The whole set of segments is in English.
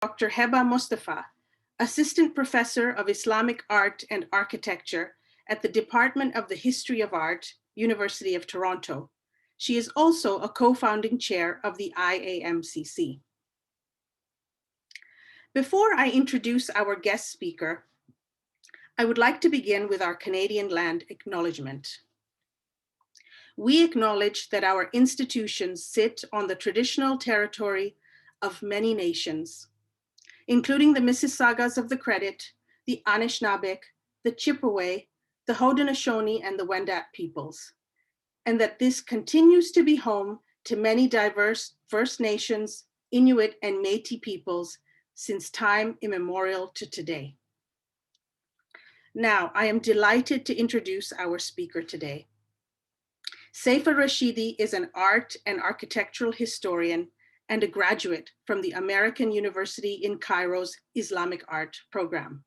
Dr. Heba Mostafa, Assistant Professor of Islamic Art and Architecture at the Department of the History of Art, University of Toronto. She is also a co-founding chair of the IAMCC. Before I introduce our guest speaker, I would like to begin with our Canadian land acknowledgement. We acknowledge that our institutions sit on the traditional territory of many nations, including the Mississaugas of the Credit, the Anishinaabe, the Chippewa, the Haudenosaunee, and the Wendat peoples, and that this continues to be home to many diverse First Nations, Inuit, and Métis peoples since time immemorial to today. Now, I am delighted to introduce our speaker today. Seif El Rashidi is an art and architectural historian and a graduate from the American University in Cairo's Islamic Art program.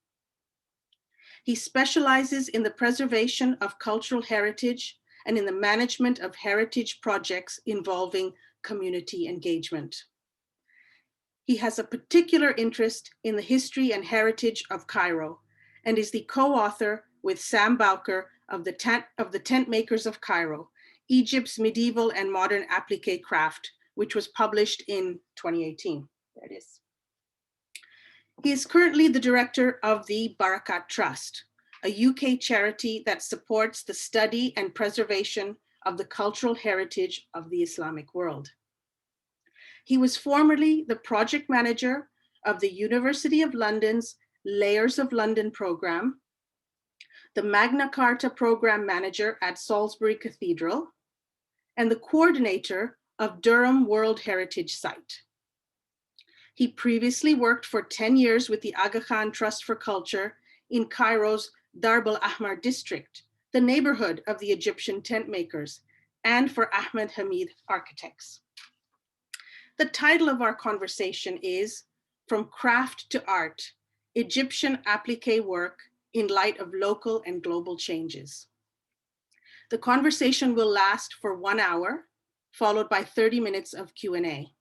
He specializes in the preservation of cultural heritage and in the management of heritage projects involving community engagement. He has a particular interest in the history and heritage of Cairo and is the co-author with Sam Bowker of the Tentmakers of Cairo, Egypt's medieval and modern applique craft, which was published in 2018. There it is. He is currently the director of the Barakat Trust, a UK charity that supports the study and preservation of the cultural heritage of the Islamic world. He was formerly the project manager of the University of London's Layers of London program, the Magna Carta program manager at Salisbury Cathedral, and the coordinator of Durham World Heritage Site. He previously worked for 10 years with the Aga Khan Trust for Culture in Cairo's Darb al-Ahmar district, the neighborhood of the Egyptian tent makers, and for Ahmed Hamid Architects. The title of our conversation is From Craft to Art, Egyptian Applique Work in Light of Local and Global Changes. The conversation will last for 1 hour, followed by 30 minutes of Q&A.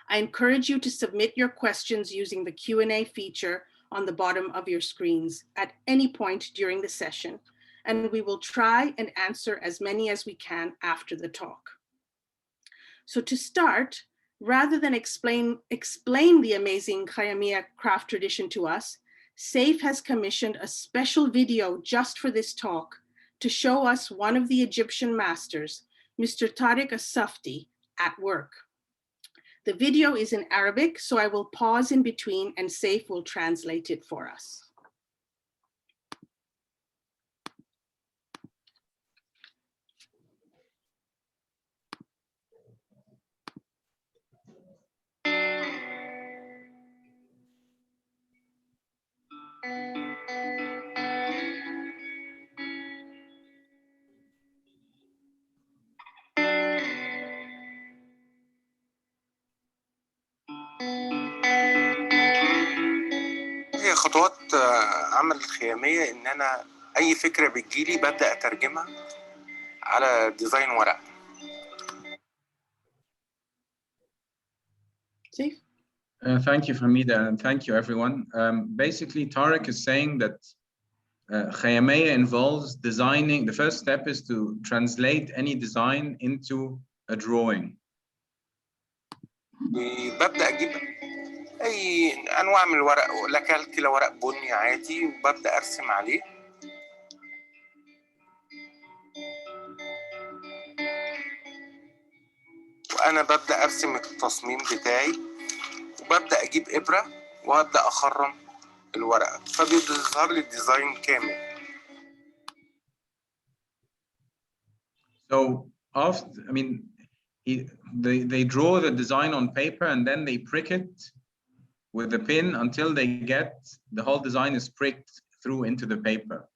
I encourage you to submit your questions using the Q&A feature on the bottom of your screens at any point during the session, and we will try and answer as many as we can after the talk. So to start, rather than explain the amazing khayamiyya craft tradition to us, Seif has commissioned a special video just for this talk to show us one of the Egyptian masters, Mr. Tariq As-Safdi, at work. The video is in Arabic, so I will pause in between and Seif will translate it for us. هي خطوات عمل الخيامية إن أنا أي فكرة بتجيلي ببدأ أترجمها على ديزاين ورق. Thank you, Fahmida, and thank you, everyone. Basically, Tariq is saying that khayamiyya involves designing. The first step is to translate any design into a drawing. ببدأ أجيب أي أنواع من الورق، لا كالكلا ورق بني عادي، وببدأ أرسم عليه. وأنا ببدأ أرسم التصميم بتاعي، وببدأ أجيب إبرة وأبدأ أخرم الورقة، فبيظهر لي الديزاين كامل. So after, I mean, they draw the design on paper and then they prick it with the pin until they get the whole design is pricked through into the paper.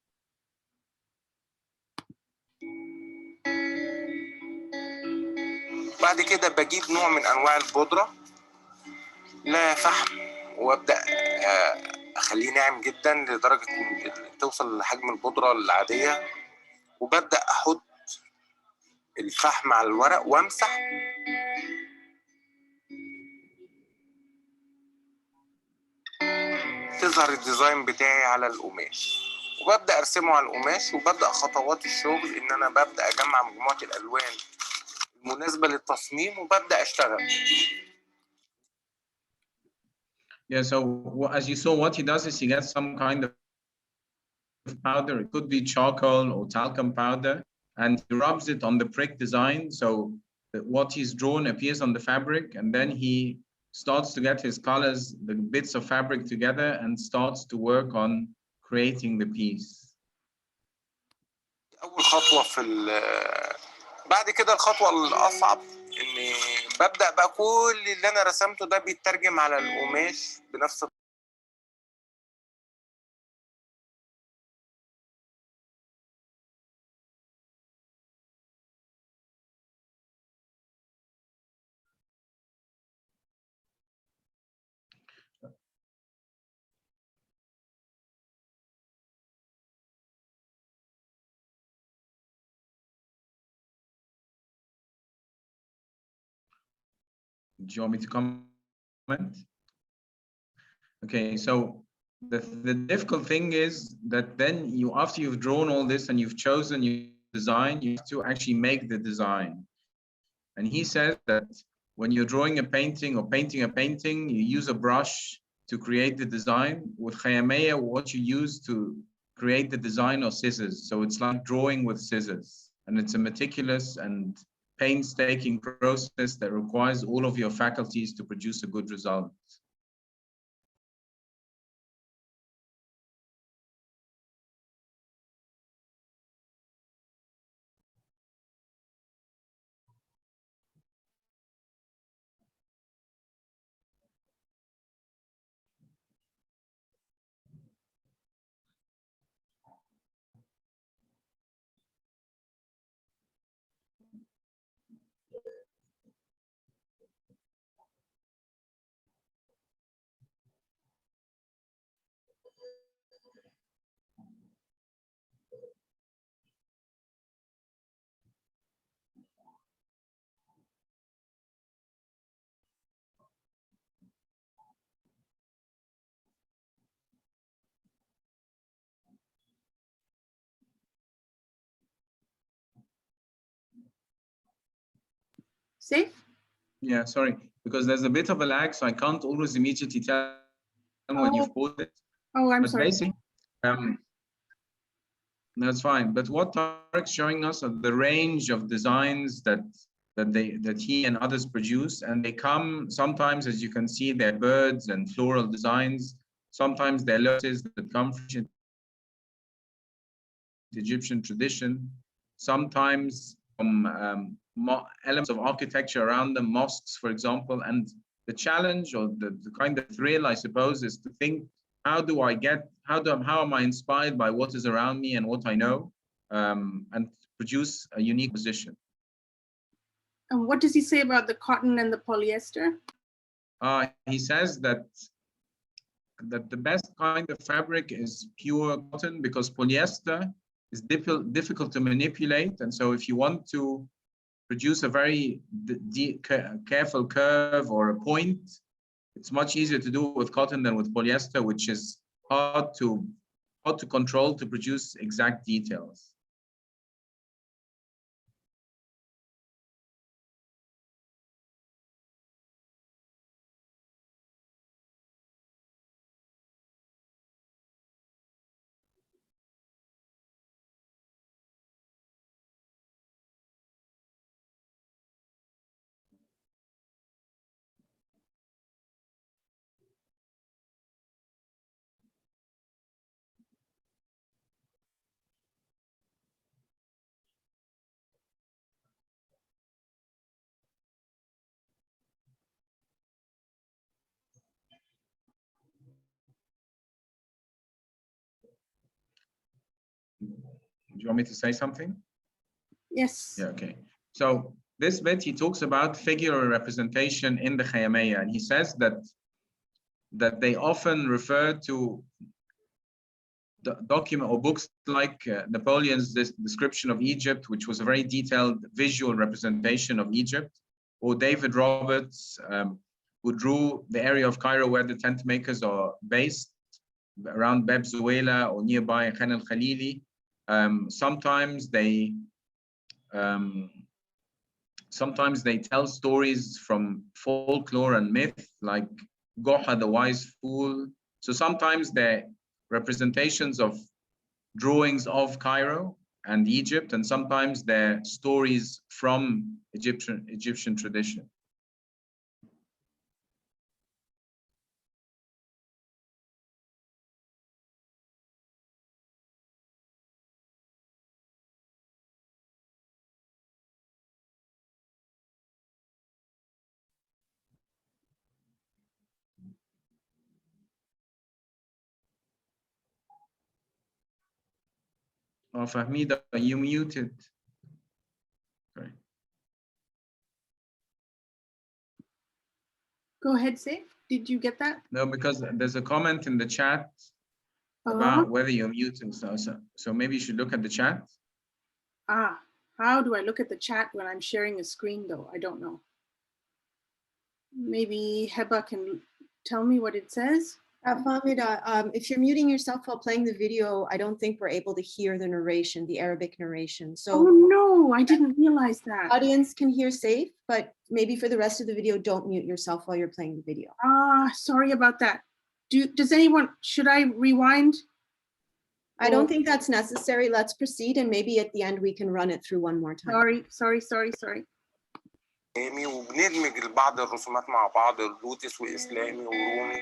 بعد كده بجيب نوع من أنواع البودرة لا فحم، وأبدأ أخليه ناعم جدا لدرجة توصل لحجم البودرة العادية، وببدأ أحط الفحم على الورق وامسح. تظهر الديزاين بتاعي على القماش، وببدأ أرسمه على القماش، وببدأ خطوات الشغل إن أنا ببدأ أجمع مجموعة الألوان المناسبة للتصميم وببدأ أشتغل. Yeah, so as you saw, what he does is he gets some kind of powder. It could be charcoal or talcum powder, and he rubs it on the prick design. So that what he's drawn appears on the fabric, and then he starts to get his colors, the bits of fabric together, and starts to work on creating the piece. أول خطوة بعد كده الخطوة الأصعب إني ببدأ بقى كل اللي أنا رسمته ده بيترجم على القماش بنفس Do you want me to comment? Okay, so the difficult thing is that then you, after you've drawn all this and you've chosen your design, you have to actually make the design. And he says that when you're drawing a painting or painting a painting, you use a brush to create the design. With khayamiyya, what you use to create the design are scissors. So it's like drawing with scissors, and it's a meticulous and painstaking process that requires all of your faculties to produce a good result. Seif? Yeah, sorry, because there's a bit of a lag, so I can't always immediately tell when you've paused it. Oh, I'm but sorry. Basically, that's fine. But what Tarek's showing us are the range of designs that he and others produce, and they come sometimes, as you can see, they're birds and floral designs. Sometimes they're lotuses that come from the Egyptian tradition. Sometimes from elements of architecture around them, mosques, for example. And the challenge, or the kind of thrill, I suppose, is to think, how am I inspired by what is around me and what I know, and produce a unique position. And what does he say about the cotton and the polyester? He says that the best kind of fabric is pure cotton, because polyester is difficult to manipulate. And so if you want to produce a very careful curve or a point, it's much easier to do it with cotton than with polyester, which is hard to control to produce exact details. Do you want me to say something? Yes. Yeah, okay. So this bit, he talks about figural representation in the khayamiyya, and he says that they often refer to the document or books like Napoleon's description of Egypt, which was a very detailed visual representation of Egypt, or David Roberts, who drew the area of Cairo where the tent makers are based. around Bab Zuela or nearby Khan al-Khalili. Sometimes they tell stories from folklore and myth, like Goha, the wise fool. So sometimes they're representations of drawings of Cairo and Egypt, and sometimes they're stories from Egyptian tradition. Oh, Fahmida, you muted. Sorry. Go ahead, Seif. Did you get that? No, because there's a comment in the chat about whether you're muted. So maybe you should look at the chat. How do I look at the chat when I'm sharing a screen though? I don't know. Maybe Heba can tell me what it says. Fahmida, if you're muting yourself while playing the video, I don't think we're able to hear the narration, the Arabic narration. So oh no, I didn't realize that. Audience can hear Seif, but maybe for the rest of the video, don't mute yourself while you're playing the video. Sorry about that. Does anyone, should I rewind? I don't think that's necessary. Let's proceed, and maybe at the end we can run it through one more time. Sorry. وبندمج بعض الرسومات مع بعض، اللوتس واسلامي ورومي.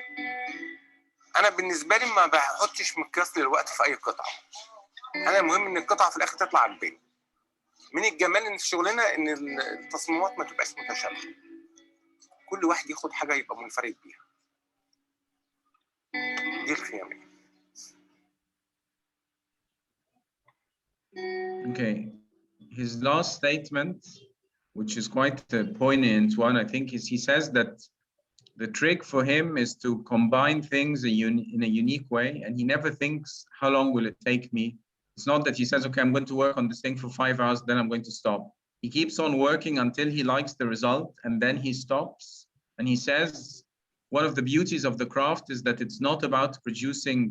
انا بالنسبه لي ما بحطش مقياس للوقت في اي قطعه. انا المهم ان القطعه في الاخر تطلع عجباني. من الجمال ان في شغلنا ان التصميمات ما تبقاش متشابهه. كل واحد ياخد حاجه يبقى منفرد بيها. دي الخياميه. Okay, his last statement, which is quite a poignant one, I think, is he says that the trick for him is to combine things in a unique way, and he never thinks, how long will it take me? It's not that he says, okay, I'm going to work on this thing for 5 hours, then I'm going to stop. He keeps on working until he likes the result, and then he stops. And he says, one of the beauties of the craft is that it's not about producing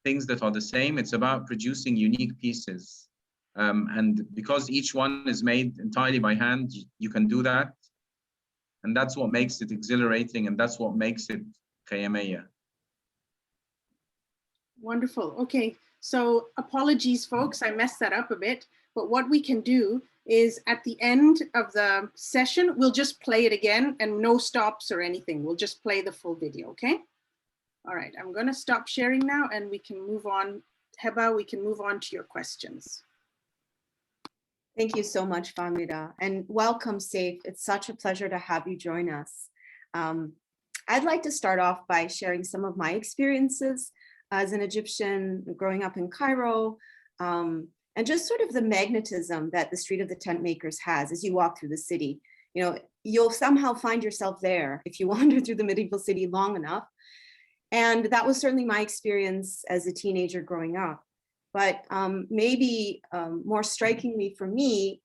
things that are the same, it's about producing unique pieces. And because each one is made entirely by hand, you can do that. And that's what makes it exhilarating, and that's what makes it khayamiyya. Wonderful. Okay, so apologies, folks, I messed that up a bit. But what we can do is at the end of the session, we'll just play it again and no stops or anything. We'll just play the full video, okay? All right, I'm going to stop sharing now and we can move on. Heba, we can move on to your questions. Thank you so much, Fahmida, and welcome, Seif. It's such a pleasure to have you join us. I'd like to start off by sharing some of my experiences as an Egyptian growing up in Cairo, and just sort of the magnetism that the Street of the Tent Makers has as you walk through the city. You know, you'll somehow find yourself there if you wander through the medieval city long enough. And that was certainly my experience as a teenager growing up. But maybe more strikingly for me,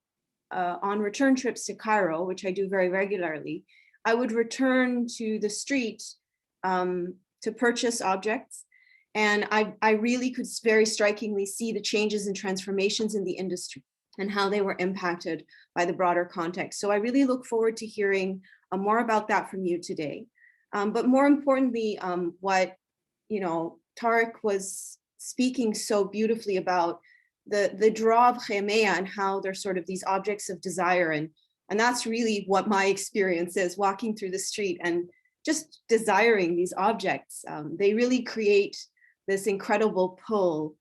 on return trips to Cairo, which I do very regularly, I would return to the street to purchase objects. And I really could very strikingly see the changes and transformations in the industry and how they were impacted by the broader context. So I really look forward to hearing more about that from you today. But more importantly, what Tariq was speaking so beautifully about, the draw of khayamiyya and how they're sort of these objects of desire. And that's really what my experience is, walking through the street and just desiring these objects. They really create this incredible pull.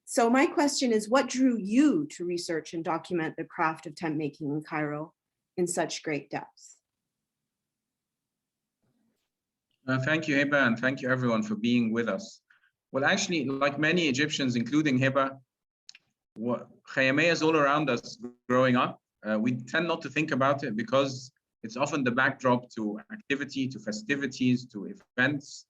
So my question is, what drew you to research and document the craft of tent making in Cairo in such great depth? Thank you, Heba, and thank you everyone for being with us. Well, actually, like many Egyptians, including Heba, khayamiyya is all around us growing up. We tend not to think about it because it's often the backdrop to activity, to festivities, to events.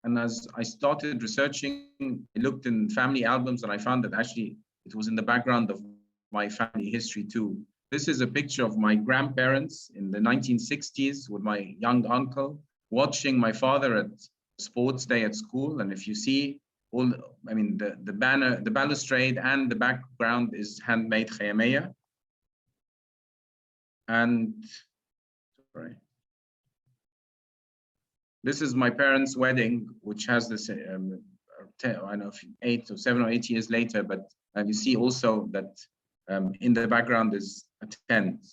And as I started researching, I looked in family albums and I found that actually it was in the background of my family history too. This is a picture of my grandparents in the 1960s with my young uncle, watching my father at sports day at school. And if you see all, I mean, the banner, the balustrade and the background is handmade khayamiyya. And sorry. This is my parents' wedding, which has this, I don't know, 8 or 7 or 8 years later, but you see also that in the background is a tent.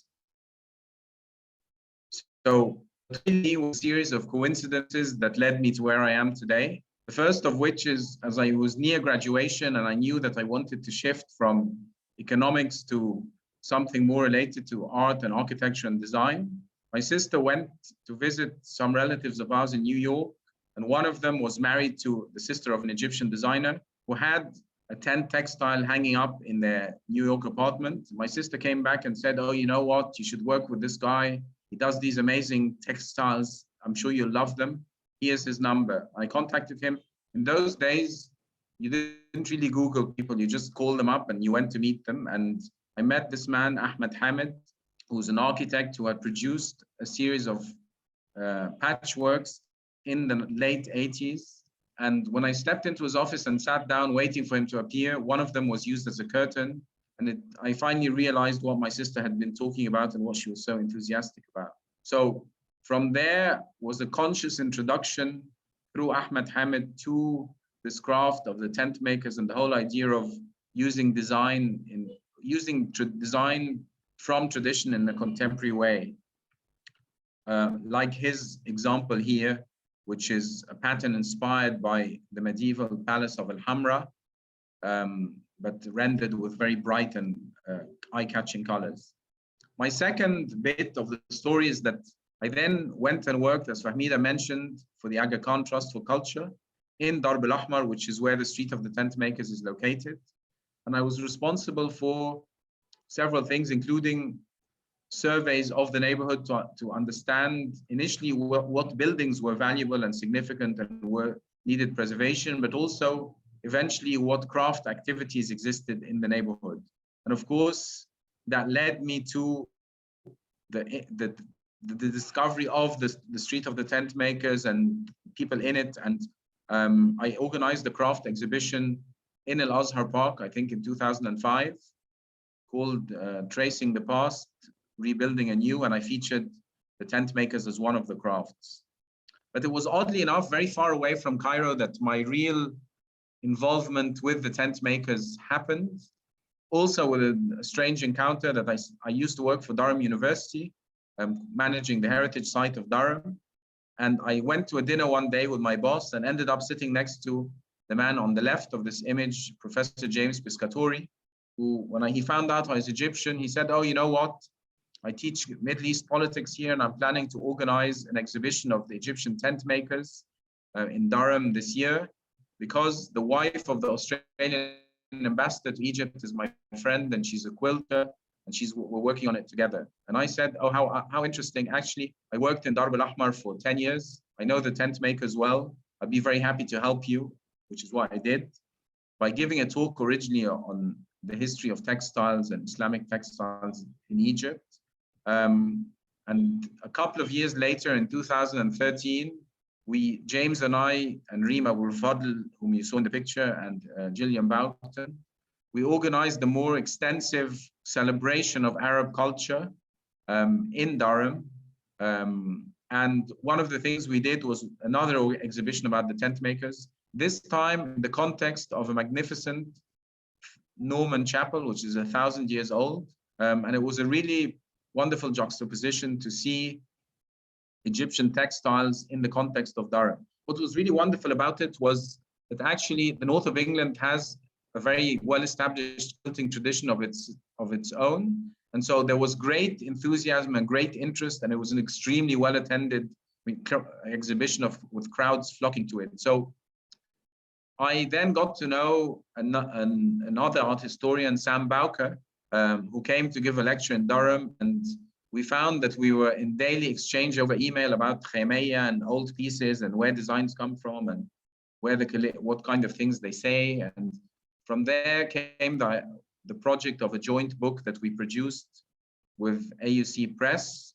So it was a series of coincidences that led me to where I am today. The first of which is, as I was near graduation and I knew that I wanted to shift from economics to something more related to art and architecture and design, my sister went to visit some relatives of ours in New York, and one of them was married to the sister of an Egyptian designer who had a tent textile hanging up in their New York apartment. My sister came back and said, oh, you know what, you should work with this guy. He does these amazing textiles. I'm sure you'll love them. Here's his number. I contacted him. In those days, you didn't really Google people. You just called them up and you went to meet them. And I met this man, Ahmed Hamid, who's an architect who had produced a series of patchworks in the late 80s. And when I stepped into his office and sat down waiting for him to appear, one of them was used as a curtain. And I finally realized what my sister had been talking about and what she was so enthusiastic about. So from there was a conscious introduction through Ahmed Hamid to this craft of the tent makers and the whole idea of using design design from tradition in a contemporary way. Like his example here, which is a pattern inspired by the medieval palace of Al-Hamra, but rendered with very bright and eye-catching colors. My second bit of the story is that I then went and worked, as Fahmida mentioned, for the Aga Khan Trust for Culture in Darb al-Ahmar, which is where the Street of the Tent Makers is located. And I was responsible for several things, including surveys of the neighborhood to understand initially what buildings were valuable and significant and were needed preservation, but also eventually what craft activities existed in the neighborhood. And of course, that led me to the discovery of the Street of the Tent Makers and people in it. And I organized the craft exhibition in Al Azhar Park, I think in 2005, called Tracing the Past, Rebuilding Anew, and I featured the tent makers as one of the crafts. But it was oddly enough very far away from Cairo that my real involvement with the tent makers happened. Also with a strange encounter that I used to work for Durham University, managing the heritage site of Durham. And I went to a dinner one day with my boss and ended up sitting next to the man on the left of this image, Professor James Piscatori, who, when he found out I was Egyptian, he said, oh, you know what? I teach Middle East politics here, and I'm planning to organize an exhibition of the Egyptian tent makers in Durham this year, because the wife of the Australian ambassador to Egypt is my friend, and she's a quilter, and we're working on it together. And I said, oh, how interesting. Actually, I worked in Darb al-Ahmar for 10 years. I know the tent makers well. I'd be very happy to help you, which is what I did by giving a talk originally on the history of textiles and Islamic textiles in Egypt. And a couple of years later, in 2013, James and I and Rima Wurfadl, whom you saw in the picture, and Gillian Boughton, we organized a more extensive celebration of Arab culture in Durham. And one of the things we did was another exhibition about the tent makers, this time in the context of a magnificent Norman chapel, which is 1,000 years old. And it was a really wonderful juxtaposition to see Egyptian textiles in the context of Durham. What was really wonderful about it was that actually the north of England has a very well-established quilting tradition of its own. And so there was great enthusiasm and great interest, and it was an extremely well-attended exhibition with crowds flocking to it. So I then got to know another art historian, Sam Bowker, who came to give a lecture in Durham, and we found that we were in daily exchange over email about khayamiyya and old pieces and where designs come from and what kind of things they say. And from there came the project of a joint book that we produced with AUC Press,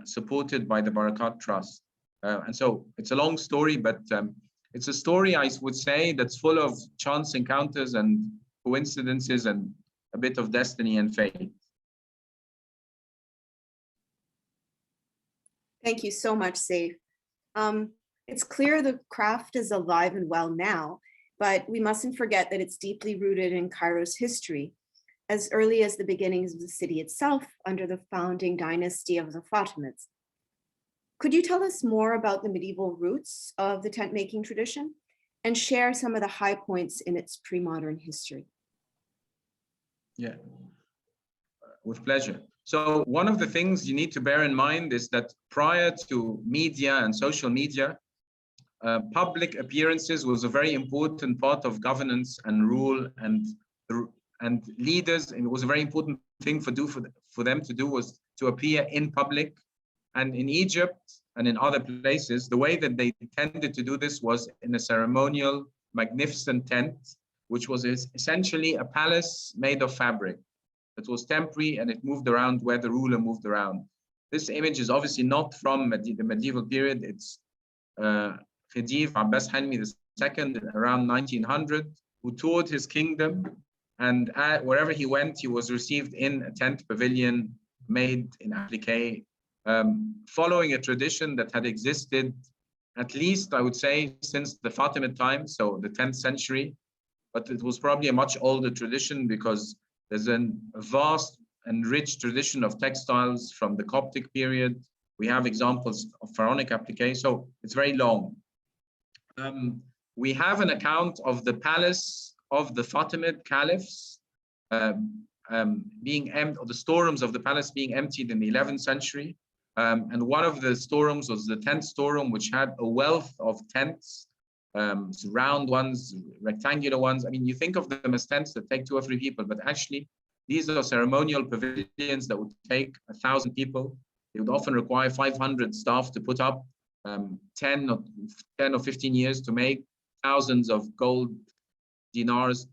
supported by the Barakat Trust. And so it's a long story, but it's a story, I would say, that's full of chance encounters and coincidences and a bit of destiny and fate. Thank you so much, Seif. It's clear the craft is alive and well now, but we mustn't forget that it's deeply rooted in Cairo's history, as early as the beginnings of the city itself under the founding dynasty of the Fatimids. Could you tell us more about the medieval roots of the tent making tradition and share some of the high points in its pre-modern history? Yeah, with pleasure. So one of the things you need to bear in mind is that prior to media and social media, public appearances was a very important part of governance and rule and leaders. And it was a very important thing for them to do was to appear in public. And in Egypt and in other places, the way that they tended to do this was in a ceremonial, magnificent tent, which was essentially a palace made of fabric. It was temporary and it moved around where the ruler moved around. This image is obviously not from the medieval period. It's Khedive Abbas Hanmi II around 1900, who toured his kingdom, and wherever he went, he was received in a tent pavilion made in applique, following a tradition that had existed at least, I would say, since the Fatimid time, so the 10th century, but it was probably a much older tradition because there's a vast and rich tradition of textiles from the Coptic period. We have examples of pharaonic applique, so it's very long. We have an account of the palace of the Fatimid caliphs being emptied, or the storerooms of the palace being emptied in the 11th century. And one of the storerooms was the tent storeroom, which had a wealth of tents, round ones, rectangular ones. I mean, you think of them as tents that take 2 or 3 people, but actually these are ceremonial pavilions that would take 1,000 people. They would often require 500 staff to put up, 10 or 15 years to make, thousands of gold dinars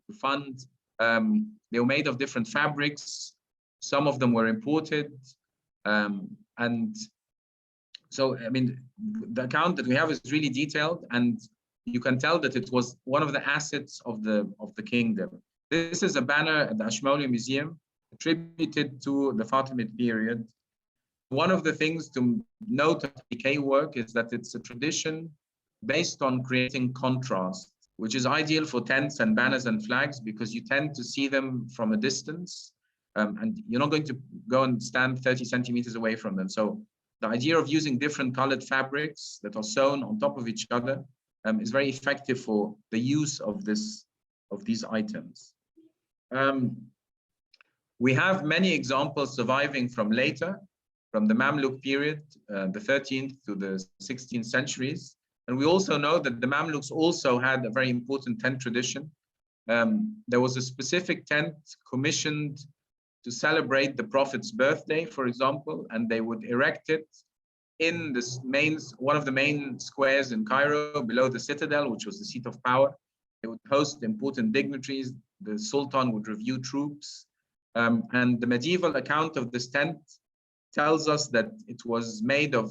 to fund. They were made of different fabrics. Some of them were imported. And so, I mean, the account that we have is really detailed, and you can tell that it was one of the assets of the kingdom. This is a banner at the Ashmolean Museum attributed to the Fatimid period. One of the things to note of Appliqué-work is that it's a tradition based on creating contrast, which is ideal for tents and banners and flags because you tend to see them from a distance. And you're not going to go and stand 30 centimeters away from them. So the idea of using different colored fabrics that are sewn on top of each other is very effective for the use of these items. We have many examples surviving from later, from the Mamluk period, the 13th to the 16th centuries. And we also know that the Mamluks also had a very important tent tradition. There was a specific tent commissioned to celebrate the Prophet's birthday, for example, and they would erect it in one of the main squares in Cairo, below the citadel, which was the seat of power. They would host important dignitaries. The Sultan would review troops. And the medieval account of this tent tells us that it was made of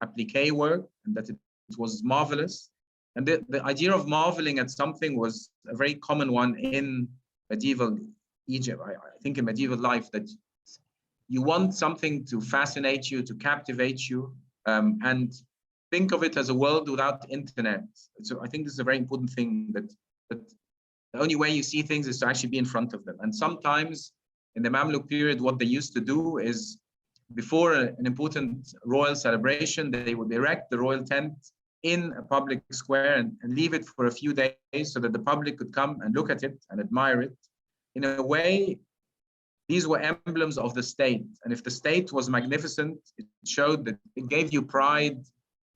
applique work and that it was marvelous. And the idea of marveling at something was a very common one in medieval Egypt, I think in medieval life, that you want something to fascinate you, to captivate you, and think of it as a world without internet. So I think this is a very important thing, that the only way you see things is to actually be in front of them. And sometimes in the Mamluk period, what they used to do is, before an important royal celebration, they would erect the royal tent in a public square and leave it for a few days so that the public could come and look at it and admire it. In a way, these were emblems of the state. And if the state was magnificent, it showed that it gave you pride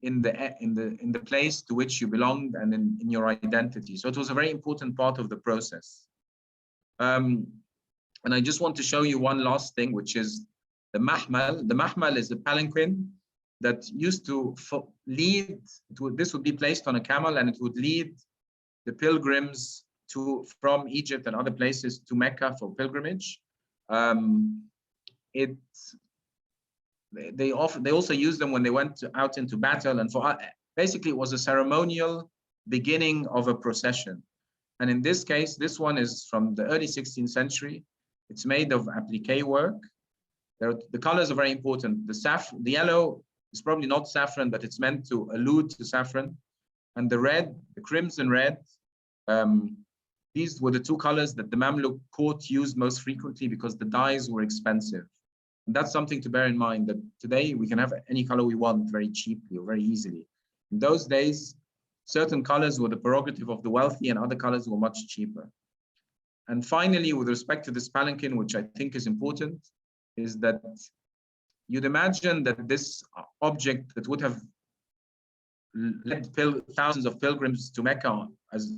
in the place to which you belonged and in your identity. So it was a very important part of the process. And I just want to show you one last thing, which is the mahmal. The mahmal is a palanquin that used to lead, this would be placed on a camel and it would lead the pilgrims from Egypt and other places to Mecca for pilgrimage. The they also used them when they went out into battle, and for basically it was a ceremonial beginning of a procession. And in this case, this one is from the early 16th century. It's made of appliqué-work. The colors are very important. The yellow is probably not saffron, but it's meant to allude to saffron. And the red, the crimson red, these were the two colors that the Mamluk court used most frequently because the dyes were expensive. And that's something to bear in mind, that today we can have any color we want very cheaply or very easily. In those days, certain colors were the prerogative of the wealthy and other colors were much cheaper. And finally, with respect to this palanquin, which I think is important, is that you'd imagine that this object that would have led thousands of pilgrims to Mecca as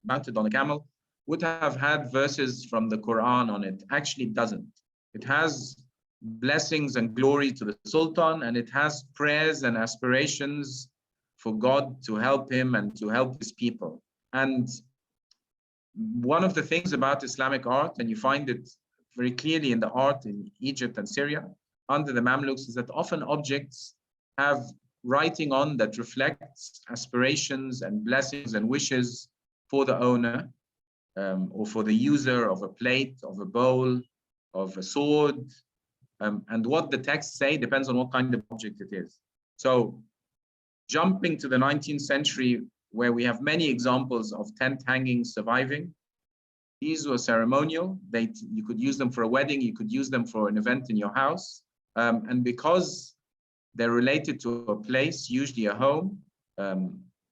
mounted on a camel would have had verses from the Quran on it. Actually, it doesn't. It has blessings and glory to the Sultan, and it has prayers and aspirations for God to help him and to help his people. And one of the things about Islamic art, and you find it very clearly in the art in Egypt and Syria under the Mamluks, is that often objects have writing on that reflects aspirations and blessings and wishes for the owner, or for the user of a plate, of a bowl, of a sword. And what the texts say depends on what kind of object it is. So jumping to the 19th century, where we have many examples of tent hangings surviving, these were ceremonial. You could use them for a wedding, you could use them for an event in your house. And because they're related to a place, usually a home,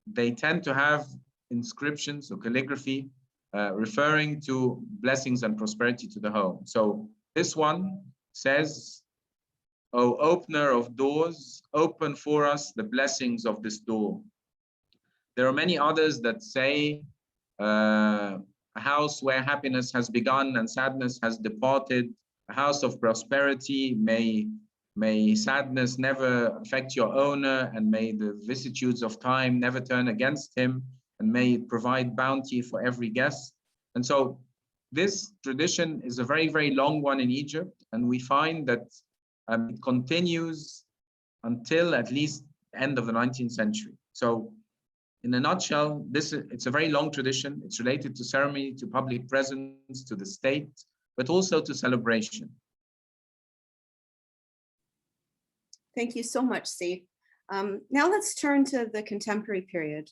they tend to have inscriptions or calligraphy referring to blessings and prosperity to the home. So this one says, "O opener of doors, open for us the blessings of this door." There are many others that say, a house where happiness has begun and sadness has departed, a house of prosperity, may sadness never affect your owner, and may the vicissitudes of time never turn against him, and may it provide bounty for every guest. And so this tradition is a very, very long one in Egypt, and we find that it continues until at least the end of the 19th century. So in a nutshell, it's a very long tradition. It's related to ceremony, to public presence, to the state, but also to celebration. Thank you so much, Seif. Now let's turn to the contemporary period.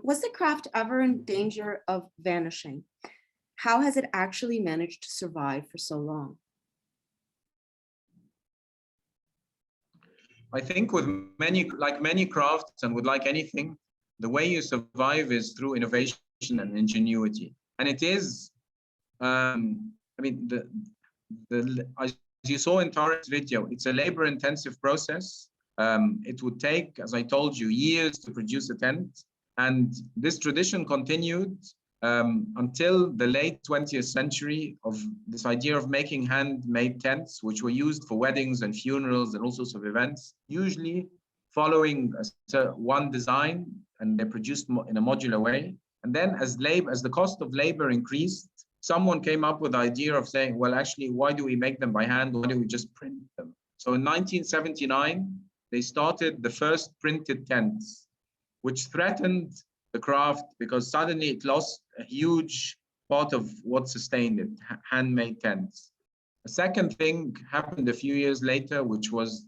Was the craft ever in danger of vanishing? How has it actually managed to survive for so long? I think like many crafts and with like anything, the way you survive is through innovation and ingenuity. And it is, I mean, as you saw in Tariq's video, it's a labor-intensive process. It would take, as I told you, years to produce a tent. And this tradition continued until the late 20th century, of this idea of making handmade tents, which were used for weddings and funerals and all sorts of events, usually following one design, and they're produced in a modular way. And then as the cost of labor increased, someone came up with the idea of saying, well, actually, why do we make them by hand? Why don't we just print them? So in 1979, they started the first printed tents, which threatened the craft because suddenly it lost a huge part of what sustained it, handmade tents. A second thing happened a few years later, which was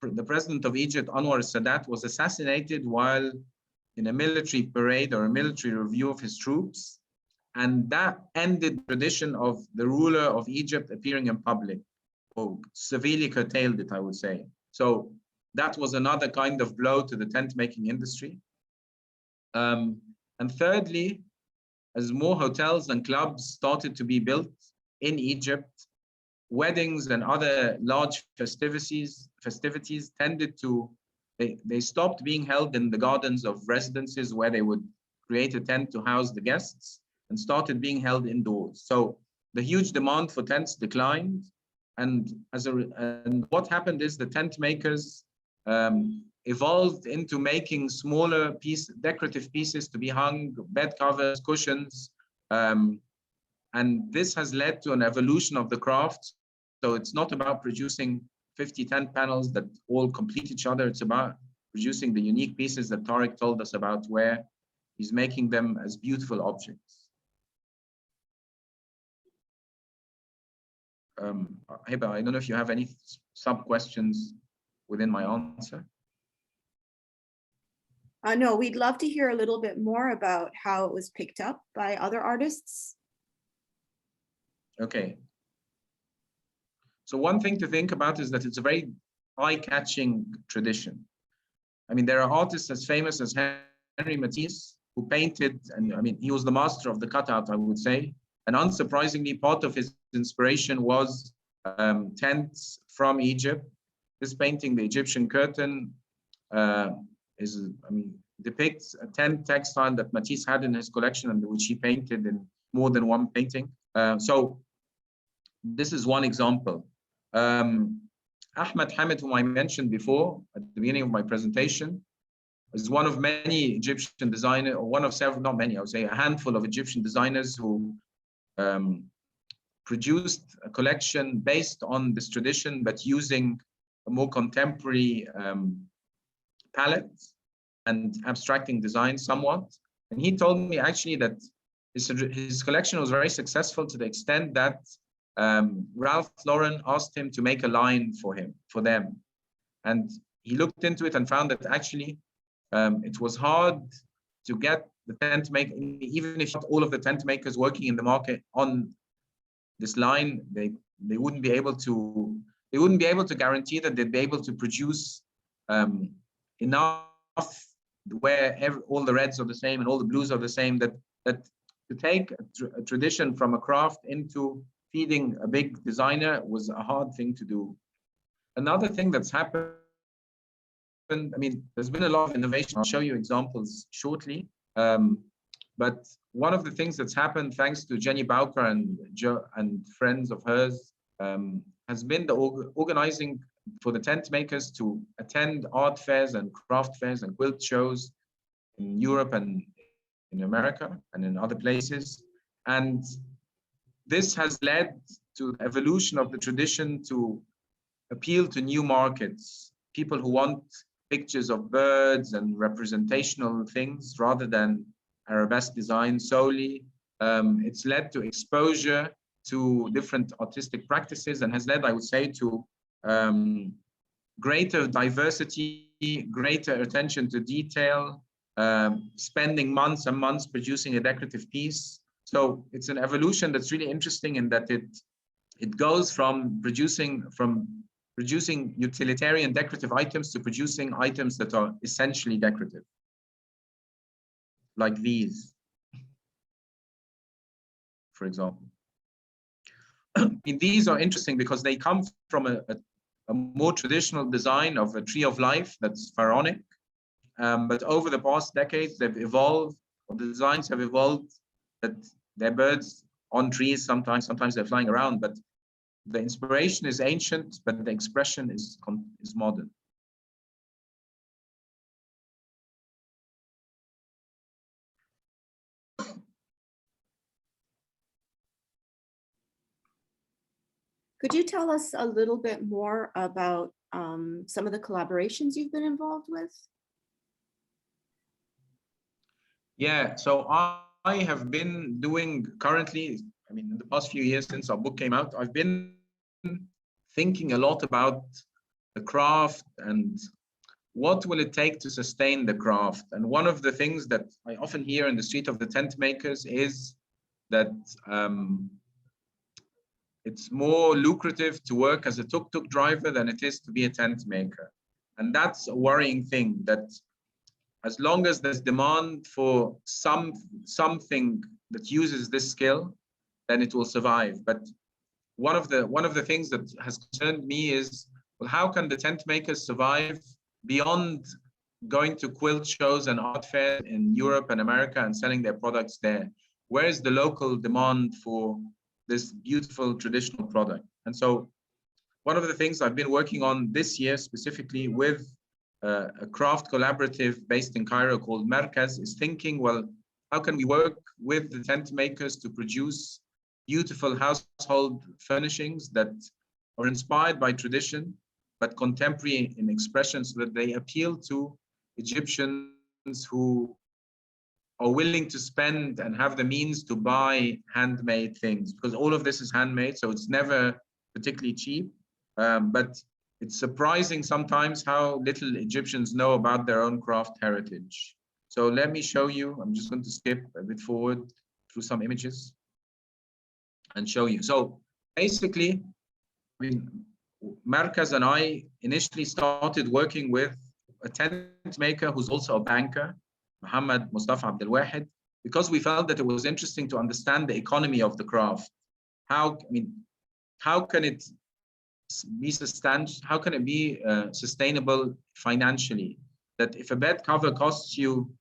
the president of Egypt, Anwar Sadat, was assassinated while in a military parade or a military review of his troops. And that ended the tradition of the ruler of Egypt appearing in public, or severely curtailed it, I would say. So that was another kind of blow to the tent making industry. And thirdly, as more hotels and clubs started to be built in Egypt, weddings and other large festivities tended to, they stopped being held in the gardens of residences where they would create a tent to house the guests, and started being held indoors. So the huge demand for tents declined. And what happened is the tent makers evolved into making smaller decorative pieces to be hung, bed covers, cushions. And this has led to an evolution of the craft. So it's not about producing 50 tent panels that all complete each other. It's about producing the unique pieces that Tariq told us about, where he's making them as beautiful objects. Heba, I don't know if you have any sub-questions within my answer. No, we'd love to hear a little bit more about how it was picked up by other artists. Okay. So one thing to think about is that it's a very eye-catching tradition. I mean, there are artists as famous as Henri Matisse, who painted, and I mean, he was the master of the cutout, I would say. And unsurprisingly, part of his inspiration was tents from Egypt. This painting, the Egyptian curtain, depicts a tent textile that Matisse had in his collection and which he painted in more than one painting. So this is one example. Ahmed Hamid, whom I mentioned before at the beginning of my presentation, is one of many Egyptian designers, or one of several, not many, I would say a handful of Egyptian designers who produced a collection based on this tradition, but using a more contemporary palette and abstracting design somewhat. And he told me actually that his collection was very successful to the extent that Ralph Lauren asked him to make a line for them. And he looked into it and found that actually it was hard to get the tent maker, even if not all of the tent makers working in the market on this line, they wouldn't be able to guarantee that they'd be able to produce enough where all the reds are the same and all the blues are the same, that to take a tradition from a craft into feeding a big designer was a hard thing to do. Another thing that's happened, I mean, there's been a lot of innovation. I'll show you examples shortly. But one of the things that's happened, thanks to Jenny Bowker and friends of hers, has been the organizing for the tent makers to attend art fairs and craft fairs and quilt shows in Europe and in America and in other places. And this has led to the evolution of the tradition to appeal to new markets, people who want pictures of birds and representational things rather than arabesque design solely. It's led to exposure to different artistic practices and has led, I would say, to greater diversity, greater attention to detail, spending months and months producing a decorative piece. So it's an evolution that's really interesting in that it goes from producing utilitarian decorative items to producing items that are essentially decorative, like these, for example. These are interesting because they come from a more traditional design of a tree of life that's pharaonic. But over the past decades, they've evolved, or the designs have evolved, that they're birds on trees sometimes they're flying around, but the inspiration is ancient, but the expression is modern. Could you tell us a little bit more about some of the collaborations you've been involved with? Yeah, so I have been doing currently, I mean, in the past few years since our book came out, I've been thinking a lot about the craft and what will it take to sustain the craft. And one of the things that I often hear in the street of the tent makers is that it's more lucrative to work as a tuk-tuk driver than it is to be a tent maker. And that's a worrying thing, that as long as there's demand for something that uses this skill, then it will survive. But one of the things that has concerned me is, well, how can the tent makers survive beyond going to quilt shows and art fairs in Europe and America and selling their products there? Where is the local demand for this beautiful traditional product? And so one of the things I've been working on this year specifically with a craft collaborative based in Cairo called Merkaz is thinking, well, how can we work with the tent makers to produce beautiful household furnishings that are inspired by tradition, but contemporary in expression, so that they appeal to Egyptians who are willing to spend and have the means to buy handmade things, because all of this is handmade, so it's never particularly cheap. But it's surprising sometimes how little Egyptians know about their own craft heritage. So let me show you. I'm just going to skip a bit forward through some images and show you. So basically, I mean, Markaz and I initially started working with a tent maker who's also a banker, Fahmida Suleman, because we felt that it was interesting to understand the economy of the craft. How can it be sustainable financially? That if a bed cover costs you,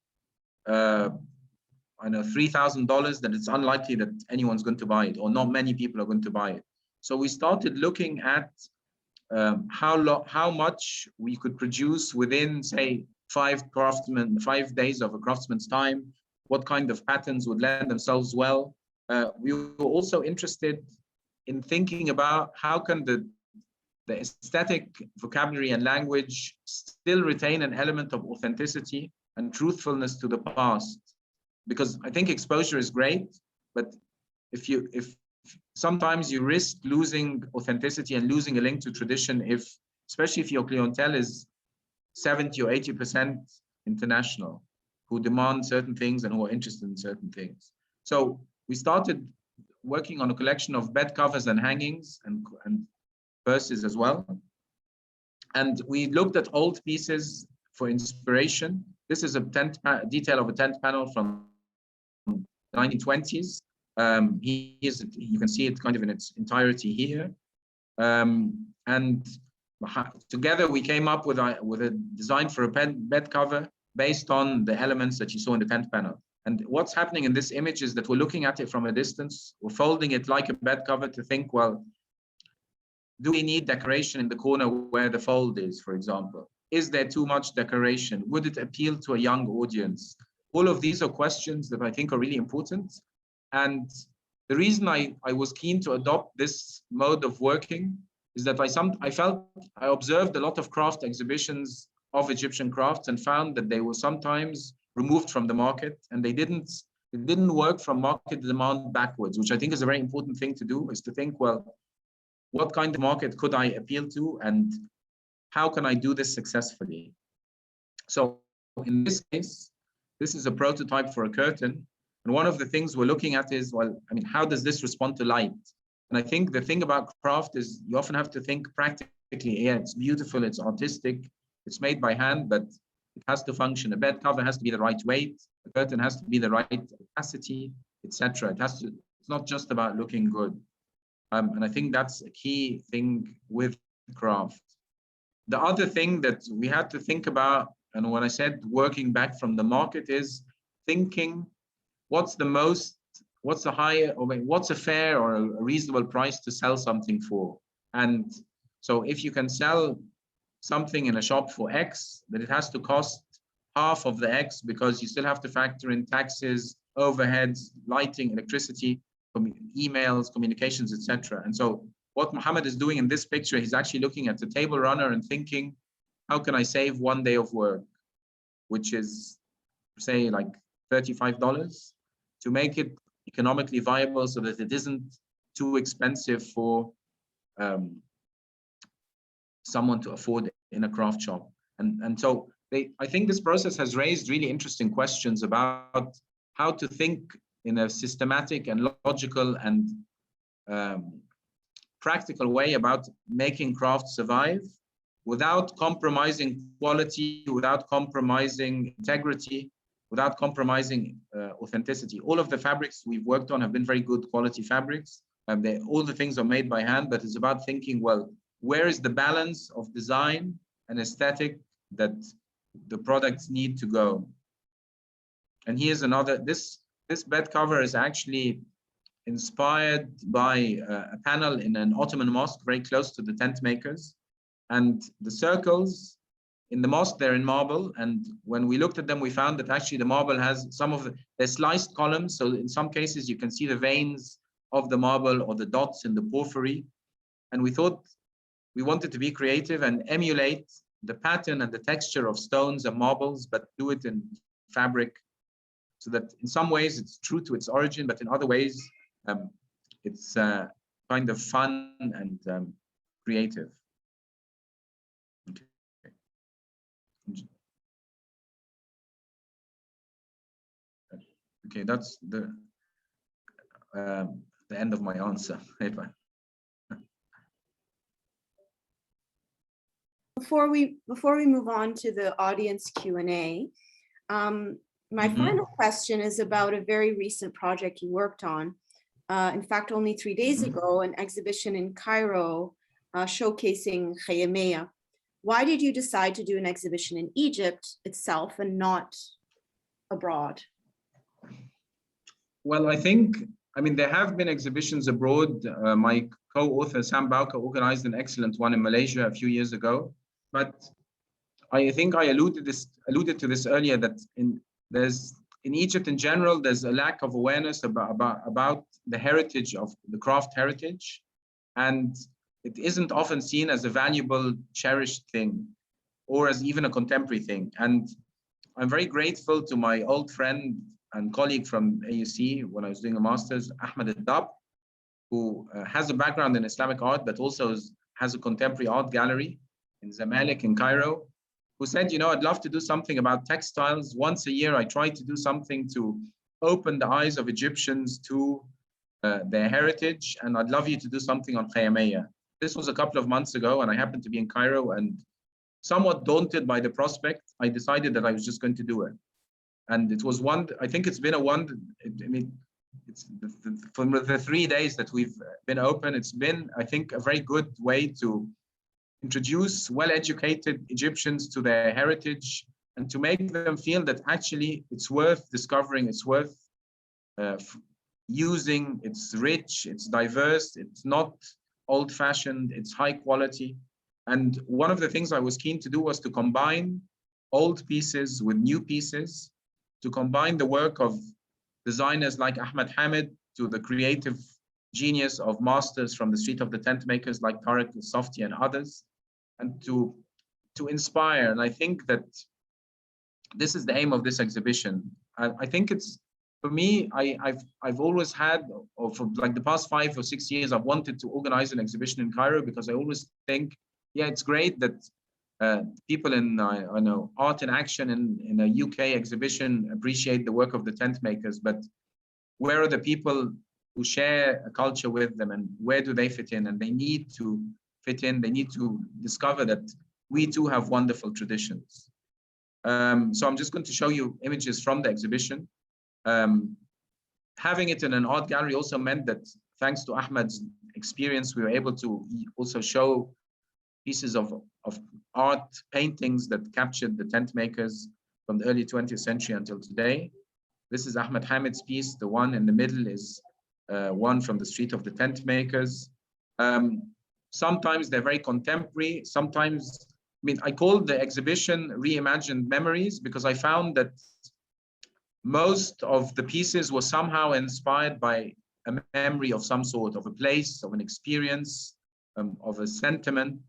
I know, $3,000, then it's unlikely that anyone's going to buy it, or not many people are going to buy it. So we started looking at how much we could produce within, say, 5 days of a craftsman's time, what kind of patterns would lend themselves well. We were also interested in thinking about how can the aesthetic vocabulary and language still retain an element of authenticity and truthfulness to the past. Because I think exposure is great, but if sometimes you risk losing authenticity and losing a link to tradition, especially if your clientele is 70 or 80% international, who demand certain things and who are interested in certain things. So we started working on a collection of bed covers and hangings and purses as well. And we looked at old pieces for inspiration. This is a detail of a tent panel from the 1920s. You can see it kind of in its entirety here. And together we came up with a design for a bed cover based on the elements that you saw in the tent panel. And what's happening in this image is that we're looking at it from a distance. We're folding it like a bed cover to think, well, do we need decoration in the corner where the fold is, for example? Is there too much decoration? Would it appeal to a young audience? All of these are questions that I think are really important. And the reason I was keen to adopt this mode of working is that I observed a lot of craft exhibitions of Egyptian crafts and found that they were sometimes removed from the market, and it didn't work from market demand backwards, which I think is a very important thing to do, is to think, well, what kind of market could I appeal to and how can I do this successfully? So in this case, this is a prototype for a curtain. And one of the things we're looking at is, well, I mean, how does this respond to light? And I think the thing about craft is you often have to think practically. Yeah, it's beautiful, it's artistic, it's made by hand, but it has to function. A bed cover has to be the right weight, the curtain has to be the right opacity, etc. It's not just about looking good. And I think that's a key thing with craft. The other thing that we had to think about, and when I said working back from the market, is thinking what's a fair or a reasonable price to sell something for. And so if you can sell something in a shop for X, then it has to cost half of the X, because you still have to factor in taxes, overheads, lighting, electricity, emails, communications, etc. And so what Mohammed is doing in this picture, he's actually looking at the table runner and thinking, how can I save 1 day of work, which is, say, like $35, to make it economically viable so that it isn't too expensive for someone to afford in a craft shop. And so I think this process has raised really interesting questions about how to think in a systematic and logical and practical way about making craft survive without compromising quality, without compromising integrity, without compromising authenticity. All of the fabrics we've worked on have been very good quality fabrics. All the things are made by hand, but it's about thinking, well, where is the balance of design and aesthetic that the products need to go? And here's another, this bed cover is actually inspired by a panel in an Ottoman mosque very close to the tent makers. And the circles in the mosque, they're in marble. And when we looked at them, we found that actually the marble has they're sliced columns. So in some cases, you can see the veins of the marble or the dots in the porphyry. And we thought we wanted to be creative and emulate the pattern and the texture of stones and marbles, but do it in fabric, so that in some ways it's true to its origin, but in other ways it's kind of fun and creative. Okay, that's the end of my answer. Before we move on to the audience Q&A, my final question is about a very recent project you worked on. In fact, only 3 days ago, an exhibition in Cairo showcasing khayamiyya. Why did you decide to do an exhibition in Egypt itself and not abroad? Well, I mean, there have been exhibitions abroad. My co-author, Sam Bauka, organized an excellent one in Malaysia a few years ago. But I think I alluded to this earlier, that in Egypt in general, there's a lack of awareness about the heritage of the craft heritage. And it isn't often seen as a valuable, cherished thing, or as even a contemporary thing. And I'm very grateful to my old friend and colleague from AUC when I was doing a master's, Ahmed Al-Dab, who has a background in Islamic art, but also has a contemporary art gallery in Zamalek in Cairo, who said, you know, I'd love to do something about textiles. Once a year, I try to do something to open the eyes of Egyptians to their heritage, and I'd love you to do something on khayamiyya. This was a couple of months ago, and I happened to be in Cairo, and somewhat daunted by the prospect, I decided that I was just going to do it. And it was I think it's been I mean, it's from the 3 days that we've been open, it's been, I think, a very good way to introduce well-educated Egyptians to their heritage and to make them feel that actually it's worth discovering, it's worth using, it's rich, it's diverse, it's not old-fashioned, it's high quality. And one of the things I was keen to do was to combine old pieces with new pieces, to combine the work of designers like Ahmed Hamid to the creative genius of masters from the street of the tent makers like Tariq Softi and others, and to inspire. And I think that this is the aim of this exhibition. I think it's, for me, I've always had, or for like the past 5 or 6 years, I've wanted to organize an exhibition in Cairo, because I always think, yeah, it's great that people in I know art in action in a UK exhibition appreciate the work of the tent makers, but where are the people who share a culture with them, and where do they fit in? And they need to fit in. They need to discover that we too have wonderful traditions. So I'm just going to show you images from the exhibition. Having it in an art gallery also meant that, thanks to Ahmed's experience, we were able to also show pieces of art, paintings that captured the tent makers from the early 20th century until today. This is Ahmed Hamid's piece. The one in the middle is one from the street of the tent makers. Sometimes they're very contemporary. Sometimes, I mean, I called the exhibition Reimagined Memories, because I found that most of the pieces were somehow inspired by a memory of some sort, of a place, of an experience, of a sentiment.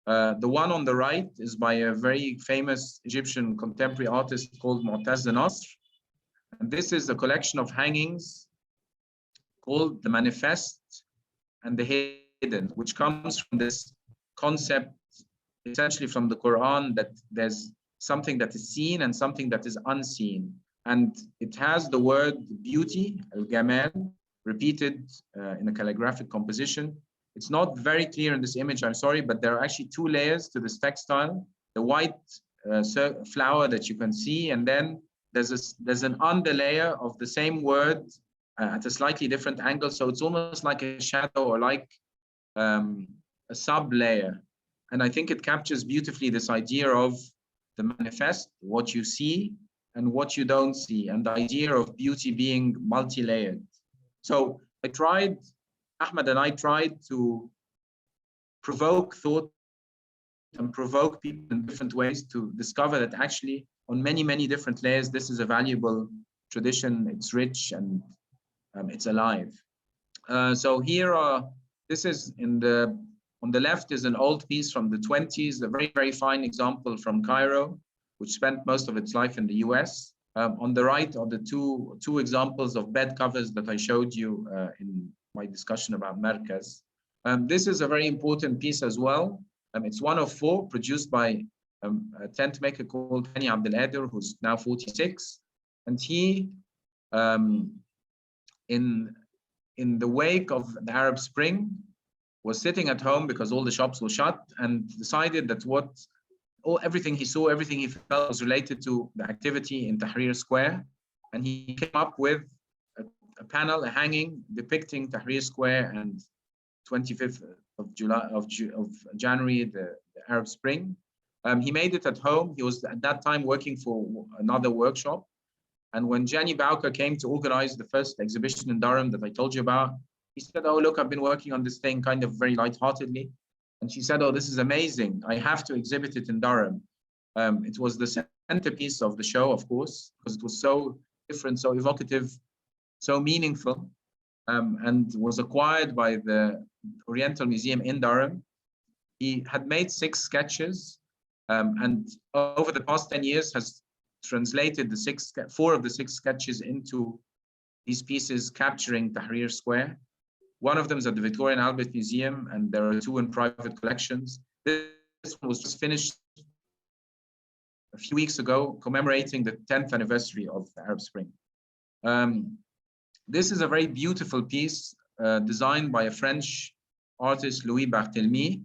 The one on the right is by a very famous Egyptian contemporary artist called Mu'taz Nasr. And this is a collection of hangings called The Manifest and the Hidden, which comes from this concept, essentially from the Quran, that there's something that is seen and something that is unseen. And it has the word beauty, al-gamal, repeated in a calligraphic composition. It's not very clear in this image, I'm sorry, but there are actually 2 layers to this textile. The white flower that you can see, and then there's an underlayer of the same word at a slightly different angle. So it's almost like a shadow, or like a sub-layer. And I think it captures beautifully this idea of the manifest, what you see and what you don't see, and the idea of beauty being multi-layered. So Ahmed and I tried to provoke thought and provoke people in different ways to discover that actually on many, many different layers, this is a valuable tradition, it's rich, and it's alive. So here this is on On the left is an old piece from the 20s, a very, very fine example from Cairo, which spent most of its life in the US. On the right are the two examples of bed covers that I showed you in my discussion about Merkaz. This is a very important piece as well. It's one of 4 produced by a tent maker called Hani Abdeladir, who's now 46. And he, in the wake of the Arab Spring, was sitting at home because all the shops were shut, and decided that everything he saw, everything he felt was related to the activity in Tahrir Square. And he came up with a panel, a hanging depicting Tahrir Square and 25th of January, the Arab Spring. He made it at home. He was at that time working for another workshop. And when Jenny Bauker came to organize the first exhibition in Durham that I told you about, he said, "Oh, look, I've been working on this thing kind of very lightheartedly." And she said, "Oh, this is amazing. I have to exhibit it in Durham." It was the centerpiece of the show, of course, because it was so different, so evocative, so meaningful, and was acquired by the Oriental Museum in Durham. He had made 6 sketches, and over the past 10 years has translated 4 of the 6 sketches into these pieces capturing Tahrir Square. One of them is at the Victoria and Albert Museum, and there are 2 in private collections. This one was just finished a few weeks ago, commemorating the 10th anniversary of the Arab Spring. This is a very beautiful piece designed by a French artist, Louis Bartillme,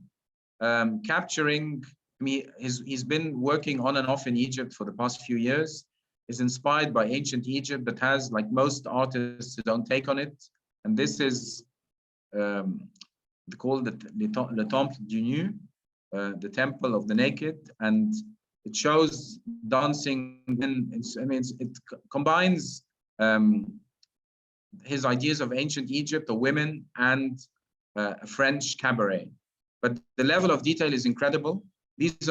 capturing, he's been working on and off in Egypt for the past few years. Is inspired by ancient Egypt, but has, like most artists, who don't take on it. And this is called the Temple du Nu, the Temple of the Naked, and it shows dancing. It combines his ideas of ancient Egypt, the women, and a French cabaret. But the level of detail is incredible. These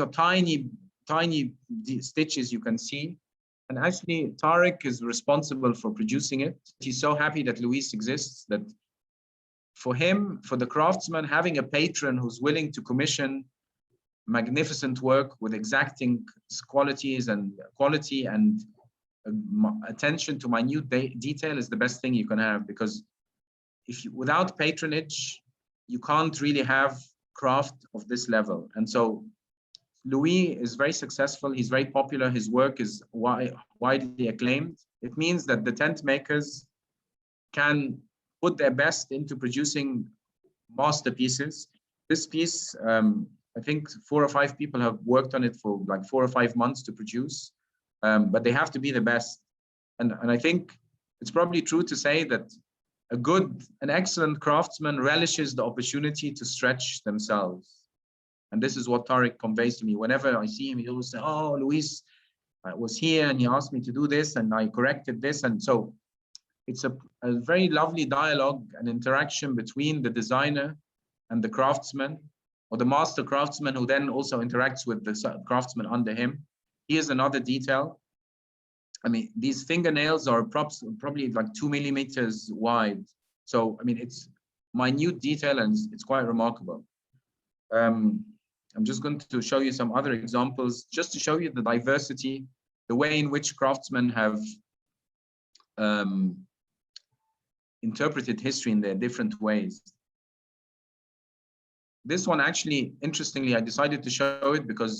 are tiny stitches you can see. And actually, Tariq is responsible for producing it. He's so happy that Luis exists, that for him, for the craftsman, having a patron who's willing to commission magnificent work with exacting qualities and quality and attention to minute detail is the best thing you can have, because without patronage, you can't really have craft of this level. And so Louis is very successful. He's very popular. His work is widely acclaimed. It means that the tent makers can put their best into producing masterpieces. This piece, I think 4 or 5 people have worked on it for like 4 or 5 months to produce, but they have to be the best. And I think it's probably true to say that an excellent craftsman relishes the opportunity to stretch themselves. And this is what Tariq conveys to me. Whenever I see him, he always say, "Oh, Luis was here and he asked me to do this and I corrected this." And so it's a very lovely dialogue and interaction between the designer and the craftsman, or the master craftsman, who then also interacts with the craftsman under him. Here's another detail. I mean, these fingernails are probably like 2 millimeters wide. So, I mean, it's minute detail and it's quite remarkable. I'm just going to show you some other examples, just to show you the diversity, the way in which craftsmen have interpreted history in their different ways. This one, actually, interestingly, I decided to show it because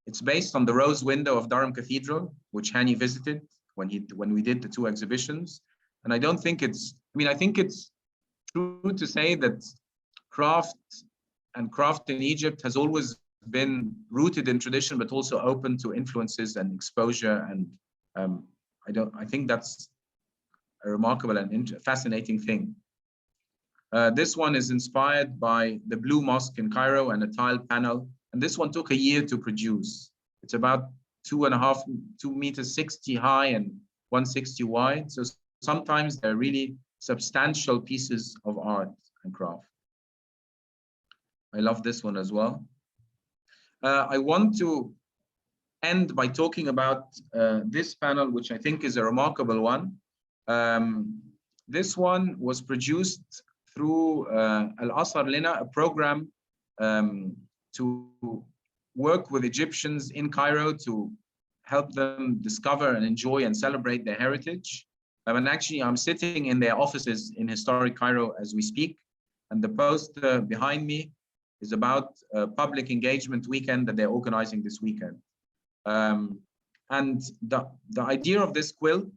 it's based on the rose window of Durham Cathedral, which Hani visited when we did the 2 exhibitions. And I don't think I think it's true to say that craft in Egypt has always been rooted in tradition, but also open to influences and exposure. And I think that's a remarkable and fascinating thing. This one is inspired by the Blue Mosque in Cairo and a tile panel. And this one took a year to produce. It's about 2 meters 60 high and 160 wide. So sometimes they're really substantial pieces of art and craft. I love this one as well. I want to end by talking about this panel, which I think is a remarkable one. This one was produced through Al-Asar Lina, a program to work with Egyptians in Cairo to help them discover and enjoy and celebrate their heritage. And actually, I'm sitting in their offices in historic Cairo as we speak. And the post behind me is about a public engagement weekend that they're organizing this weekend. And the idea of this quilt,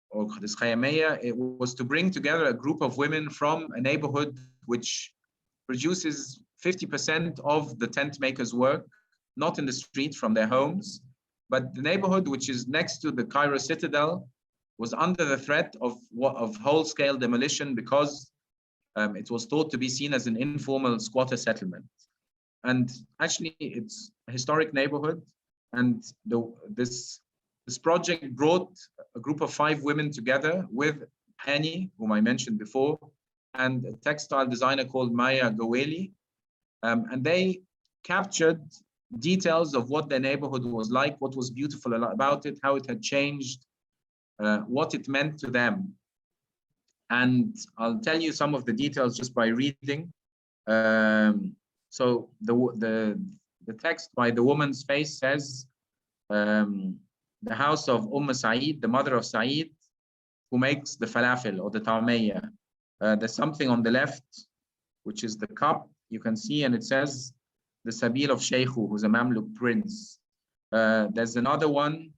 or this khayamiyya, it was to bring together a group of women from a neighborhood which produces 50% of the tent makers' work, not in the street from their homes, but the neighborhood which is next to the Cairo Citadel was under the threat of whole-scale demolition because it was thought to be seen as an informal squatter settlement. And actually, it's a historic neighborhood, and this project brought a group of 5 women together with Hani, whom I mentioned before, and a textile designer called Maya Gaweli. And they captured details of what their neighborhood was like, what was beautiful about it, how it had changed, what it meant to them. And I'll tell you some of the details just by reading. So the text by the woman's face says, the house of Sa'id, the mother of Sa'id, who makes the falafel or the ta'miyya. There's something on the left, which is the cup, you can see, and it says the Sabil of Sheikhu, who's a Mamluk prince. There's another one,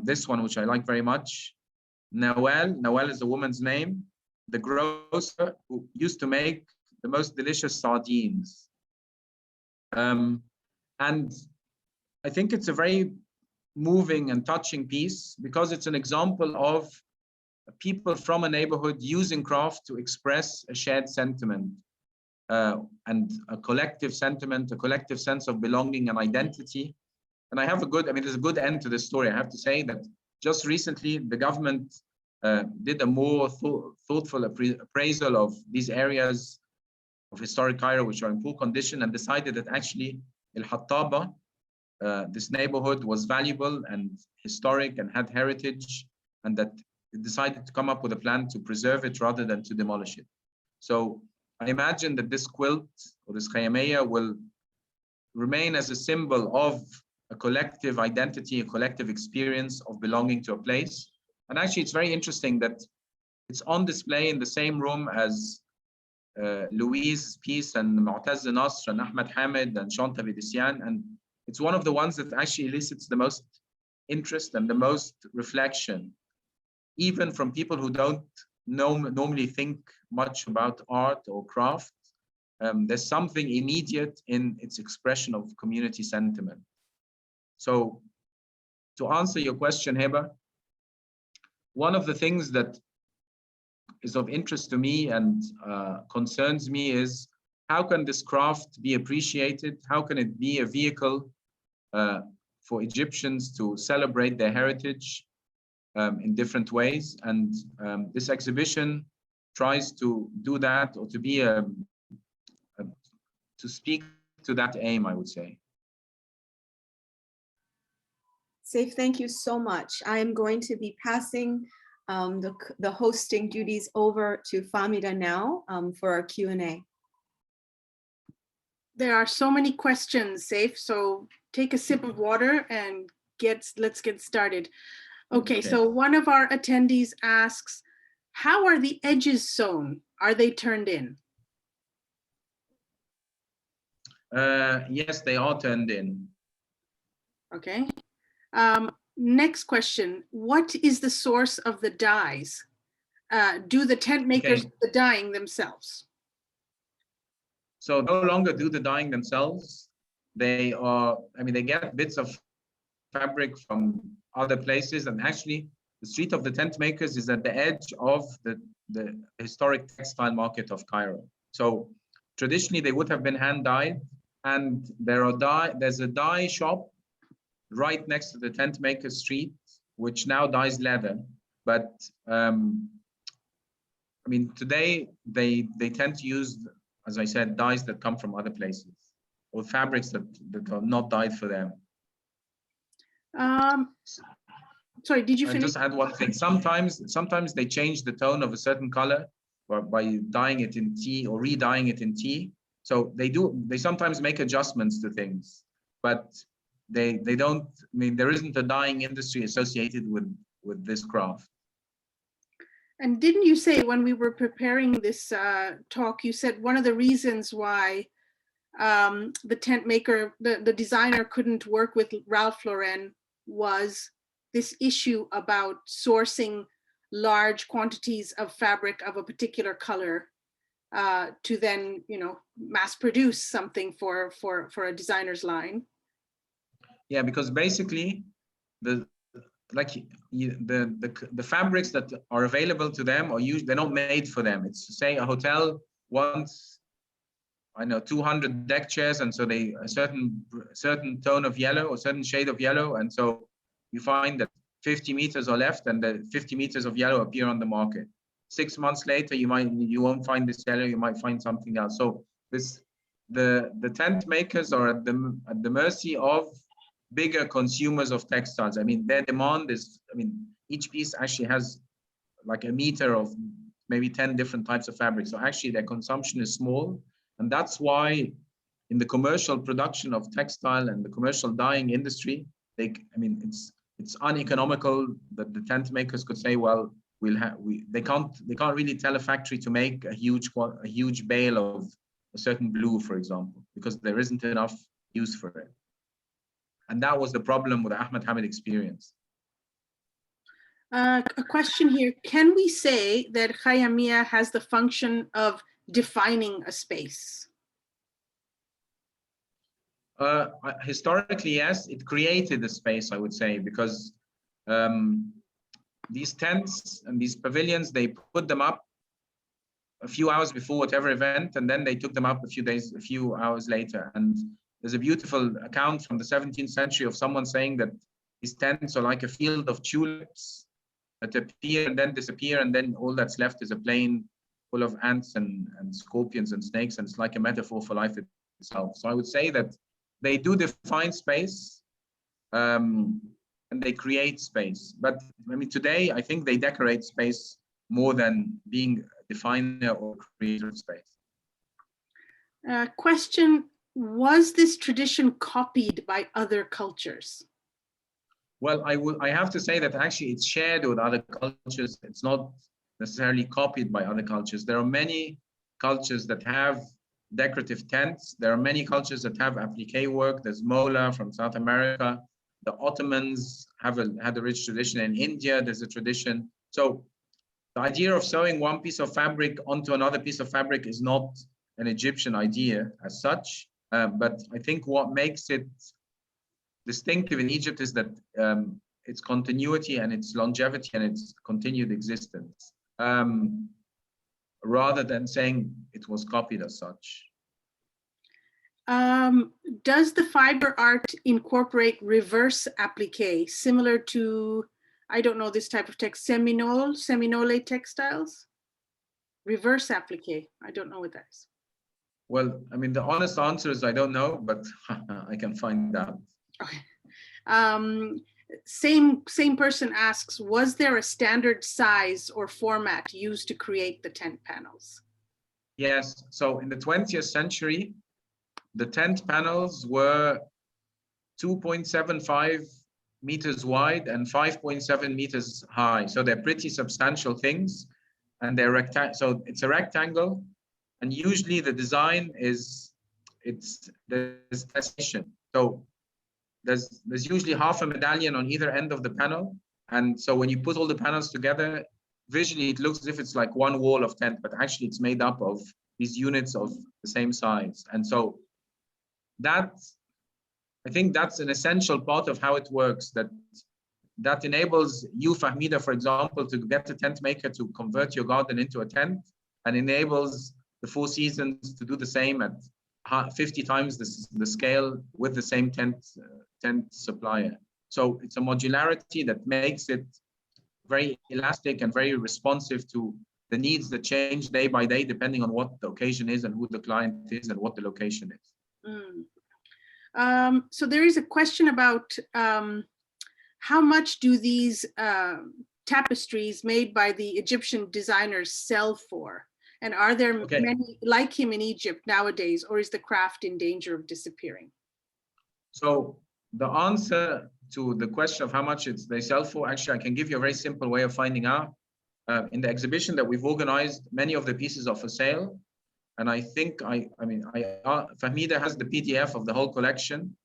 this one, which I like very much. Nawal is the woman's name, the grocer who used to make the most delicious sardines. And I think it's a very moving and touching piece because it's an example of people from a neighborhood using craft to express a shared sentiment and a collective sentiment, a collective sense of belonging and identity. And I have there's a good end to this story. I have to say that just recently, the government did a more thoughtful appraisal of these areas of historic Cairo, which are in poor condition, and decided that actually El-Hattaba, this neighborhood, was valuable and historic and had heritage, and that it decided to come up with a plan to preserve it rather than to demolish it. So I imagine that this quilt or this khayamiyya will remain as a symbol of a collective identity, a collective experience of belonging to a place. And actually, it's very interesting that it's on display in the same room as Louise Peace and Mu'taz Nasr and Ahmed Hamid and Shanta Bidisian. And it's one of the ones that actually elicits the most interest and the most reflection, even from people who don't normally think much about art or craft. There's something immediate in its expression of community sentiment. So to answer your question, Heba, one of the things that is of interest to me and concerns me is how can this craft be appreciated? How can it be a vehicle for Egyptians to celebrate their heritage in different ways? And this exhibition tries to do that, or to be to speak to that aim, I would say. Seif, thank you so much. I am going to be passing the hosting duties over to Fahmida now for our Q&A. There are so many questions, Seif, so take a sip of water and let's get started. Okay, so one of our attendees asks, how are the edges sewn? Are they turned in? Yes, they are turned in. Okay. Next question, what is the source of the dyes? Do the tent makers do the dyeing themselves? So no longer do the dyeing themselves. They are, they get bits of fabric from other places, and actually the street of the tent makers is at the edge of the historic textile market of Cairo. So traditionally they would have been hand dyed, and there's a dye shop right next to the tent maker street, which now dyes leather. But today they tend to use, as I said, dyes that come from other places, or fabrics that are not dyed for them. Sorry, did you I finish? just add one thing. Sometimes they change the tone of a certain color by dyeing it in tea or re-dyeing it in tea. So they sometimes make adjustments to things, but they don't, I mean, there isn't a dyeing industry associated with this craft. And didn't you say when we were preparing this talk, you said one of the reasons why the tent maker, the designer couldn't work with Ralph Lauren was this issue about sourcing large quantities of fabric of a particular color to then, you know, mass produce something for a designer's line. Yeah, because basically the fabrics that are available to them are usually, they're not made for them. It's, say, a hotel wants, I know, 200 deck chairs, and so they a certain tone of yellow or certain shade of yellow, and so you find that 50 meters are left and the 50 meters of yellow appear on the market. 6 months later, you won't find this yellow, you might find something else. So the tent makers are at the mercy of bigger consumers of textiles. I mean, their demand is, I mean, each piece actually has like a meter of maybe 10 different types of fabric. So actually their consumption is small. And that's why in the commercial production of textile and the commercial dyeing industry, I mean, it's uneconomical that the tent makers could say, well, they can't really tell a factory to make a huge bale of a certain blue, for example, because there isn't enough use for it. And that was the problem with the Ahmed Hamid experience. A question here, can we say that khayamiyya has the function of defining a space? Historically, yes, it created a space, I would say, because these tents and these pavilions, they put them up a few hours before whatever event, and then they took them up a few hours later. And there's a beautiful account from the 17th century of someone saying that these tents are like a field of tulips that appear and then disappear, and then all that's left is a plain full of ants and scorpions and snakes, and it's like a metaphor for life itself. So I would say that they do define space, and they create space. But I mean, today, I think they decorate space more than being a definer or creator of space. Question, was this tradition copied by other cultures? Well, I have to say that actually it's shared with other cultures. It's not necessarily copied by other cultures. There are many cultures that have decorative tents. There are many cultures that have appliqué-work. There's Mola from South America. The Ottomans had a rich tradition. In India, there's a tradition. So the idea of sewing one piece of fabric onto another piece of fabric is not an Egyptian idea as such. But I think what makes it distinctive in Egypt is that its continuity and its longevity and its continued existence, rather than saying it was copied as such. Does the fiber art incorporate reverse applique, similar to, I don't know this type of text, Seminole textiles? Reverse applique, I don't know what that is. Well, I mean, the honest answer is I don't know, but I can find out. Okay. Same person asks, was there a standard size or format used to create the tent panels? Yes, so in the 20th century, the tent panels were 2.75 meters wide and 5.7 meters high. So they're pretty substantial things, and they're so it's a rectangle, and usually the design is, there's testation. So there's usually half a medallion on either end of the panel. And so when you put all the panels together, visually it looks as if it's like one wall of tent, but actually it's made up of these units of the same size. And so I think that's an essential part of how it works, that enables you, Fahmida, for example, to get a tent maker to convert your garden into a tent, and enables the Four Seasons to do the same at 50 times the scale with the same tent supplier. So it's a modularity that makes it very elastic and very responsive to the needs that change day by day, depending on what the occasion is and who the client is and what the location is. So there is a question about how much do these tapestries made by the Egyptian designers sell for? And are there many like him in Egypt nowadays, or is the craft in danger of disappearing? So the answer to the question of how much they sell for, actually, I can give you a very simple way of finding out. In the exhibition that we've organized, many of the pieces are for sale. And I think, Fahmida has the PDF of the whole collection.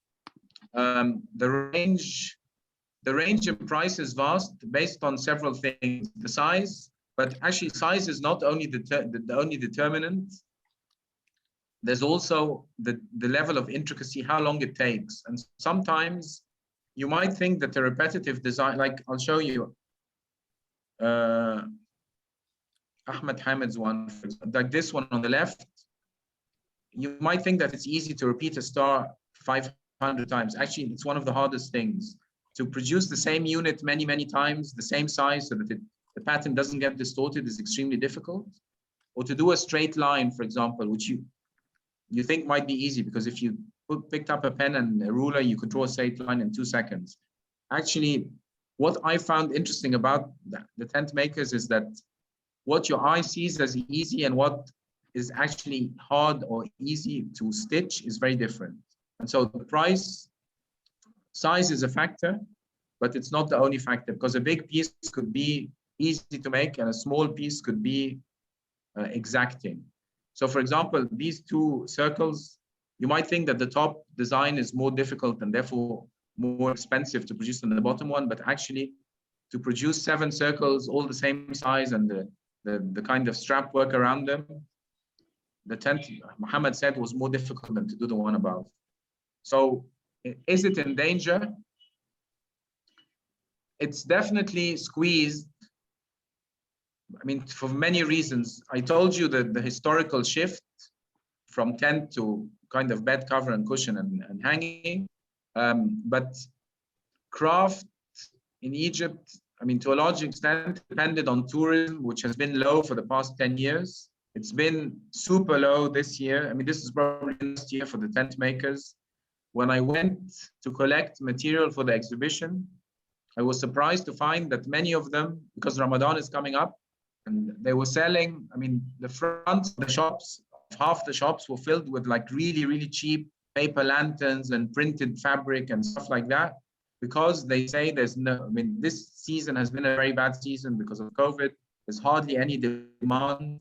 The range in price is vast based on several things. The size, but actually size is not only the only determinant. There's also the level of intricacy, how long it takes. And sometimes you might think that the repetitive design, like I'll show you, Ahmed Hamid's one, like this one on the left, you might think that it's easy to repeat a star 500 times. Actually, it's one of the hardest things. To produce the same unit many, many times, the same size, so that the pattern doesn't get distorted, is extremely difficult. Or to do a straight line, for example, which you think might be easy, because if you picked up a pen and a ruler, you could draw a straight line in 2 seconds. Actually, what I found interesting about the tent makers is that what your eye sees as easy and what is actually hard or easy to stitch is very different. And so the price, size is a factor, but it's not the only factor, because a big piece could be easy to make and a small piece could be exacting. So for example, these 2 circles, you might think that the top design is more difficult and therefore more expensive to produce than the bottom one, but actually to produce 7 circles, all the same size, and the kind of strap work around them, the tent, Muhammad said, was more difficult than to do the one above. So is it in danger? It's definitely squeezed. I mean, for many reasons. I told you that the historical shift from tent to kind of bed cover and cushion and hanging. But craft in Egypt, I mean, to a large extent, depended on tourism, which has been low for the past 10 years. It's been super low this year. I mean, this is probably last year for the tent makers. When I went to collect material for the exhibition, I was surprised to find that many of them, because Ramadan is coming up, and they were selling, I mean, the fronts of the shops, half the shops were filled with like really, really cheap paper lanterns and printed fabric and stuff like that, because they say there's no, I mean, this season has been a very bad season because of COVID. There's hardly any demand.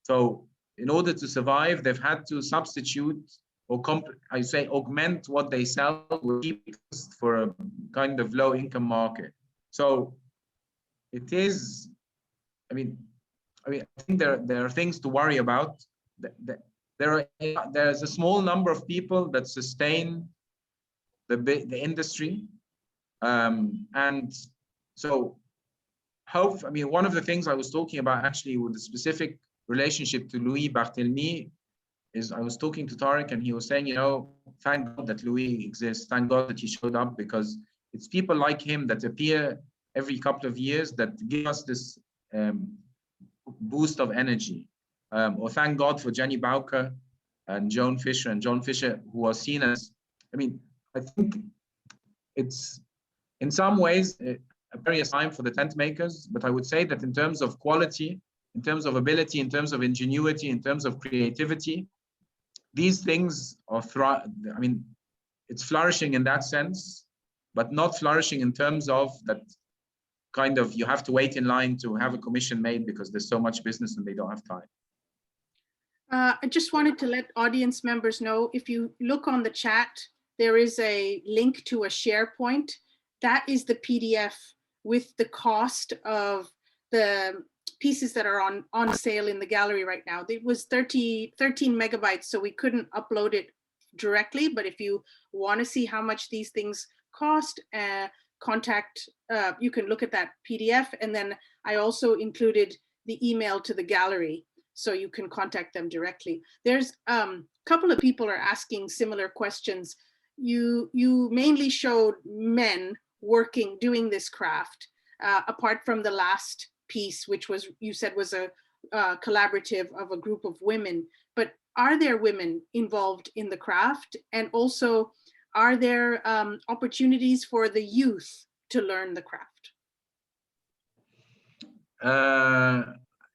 So in order to survive, they've had to substitute or augment what they sell with for a kind of low income market. So it is, I mean, I think there are things to worry about. There's a small number of people that sustain the industry. And so I mean, one of the things I was talking about actually with the specific relationship to Louis Bartillme is, I was talking to Tariq and he was saying, you know, thank God that Louis exists. Thank God that he showed up, because it's people like him that appear every couple of years that give us this boost of energy. Or thank God for Jenny Bowker and Joan Fisher, who are seen as, I mean, I think it's in some ways a perilous time for the tent makers, but I would say that in terms of quality, in terms of ability, in terms of ingenuity, in terms of creativity, these things are, I mean, it's flourishing in that sense, but not flourishing in terms of that kind of, you have to wait in line to have a commission made because there's so much business and they don't have time. I just wanted to let audience members know, if you look on the chat, there is a link to a SharePoint. That is the PDF with the cost of the pieces that are on sale in the gallery right now. It was 13 megabytes, so we couldn't upload it directly, but if you want to see how much these things cost, you can look at that PDF, and then I also included the email to the gallery, so you can contact them directly. There's a couple of people are asking similar questions. You mainly showed men working, doing this craft, apart from the last piece, which was, you said was a collaborative of a group of women, but are there women involved in the craft? And also, are there opportunities for the youth to learn the craft?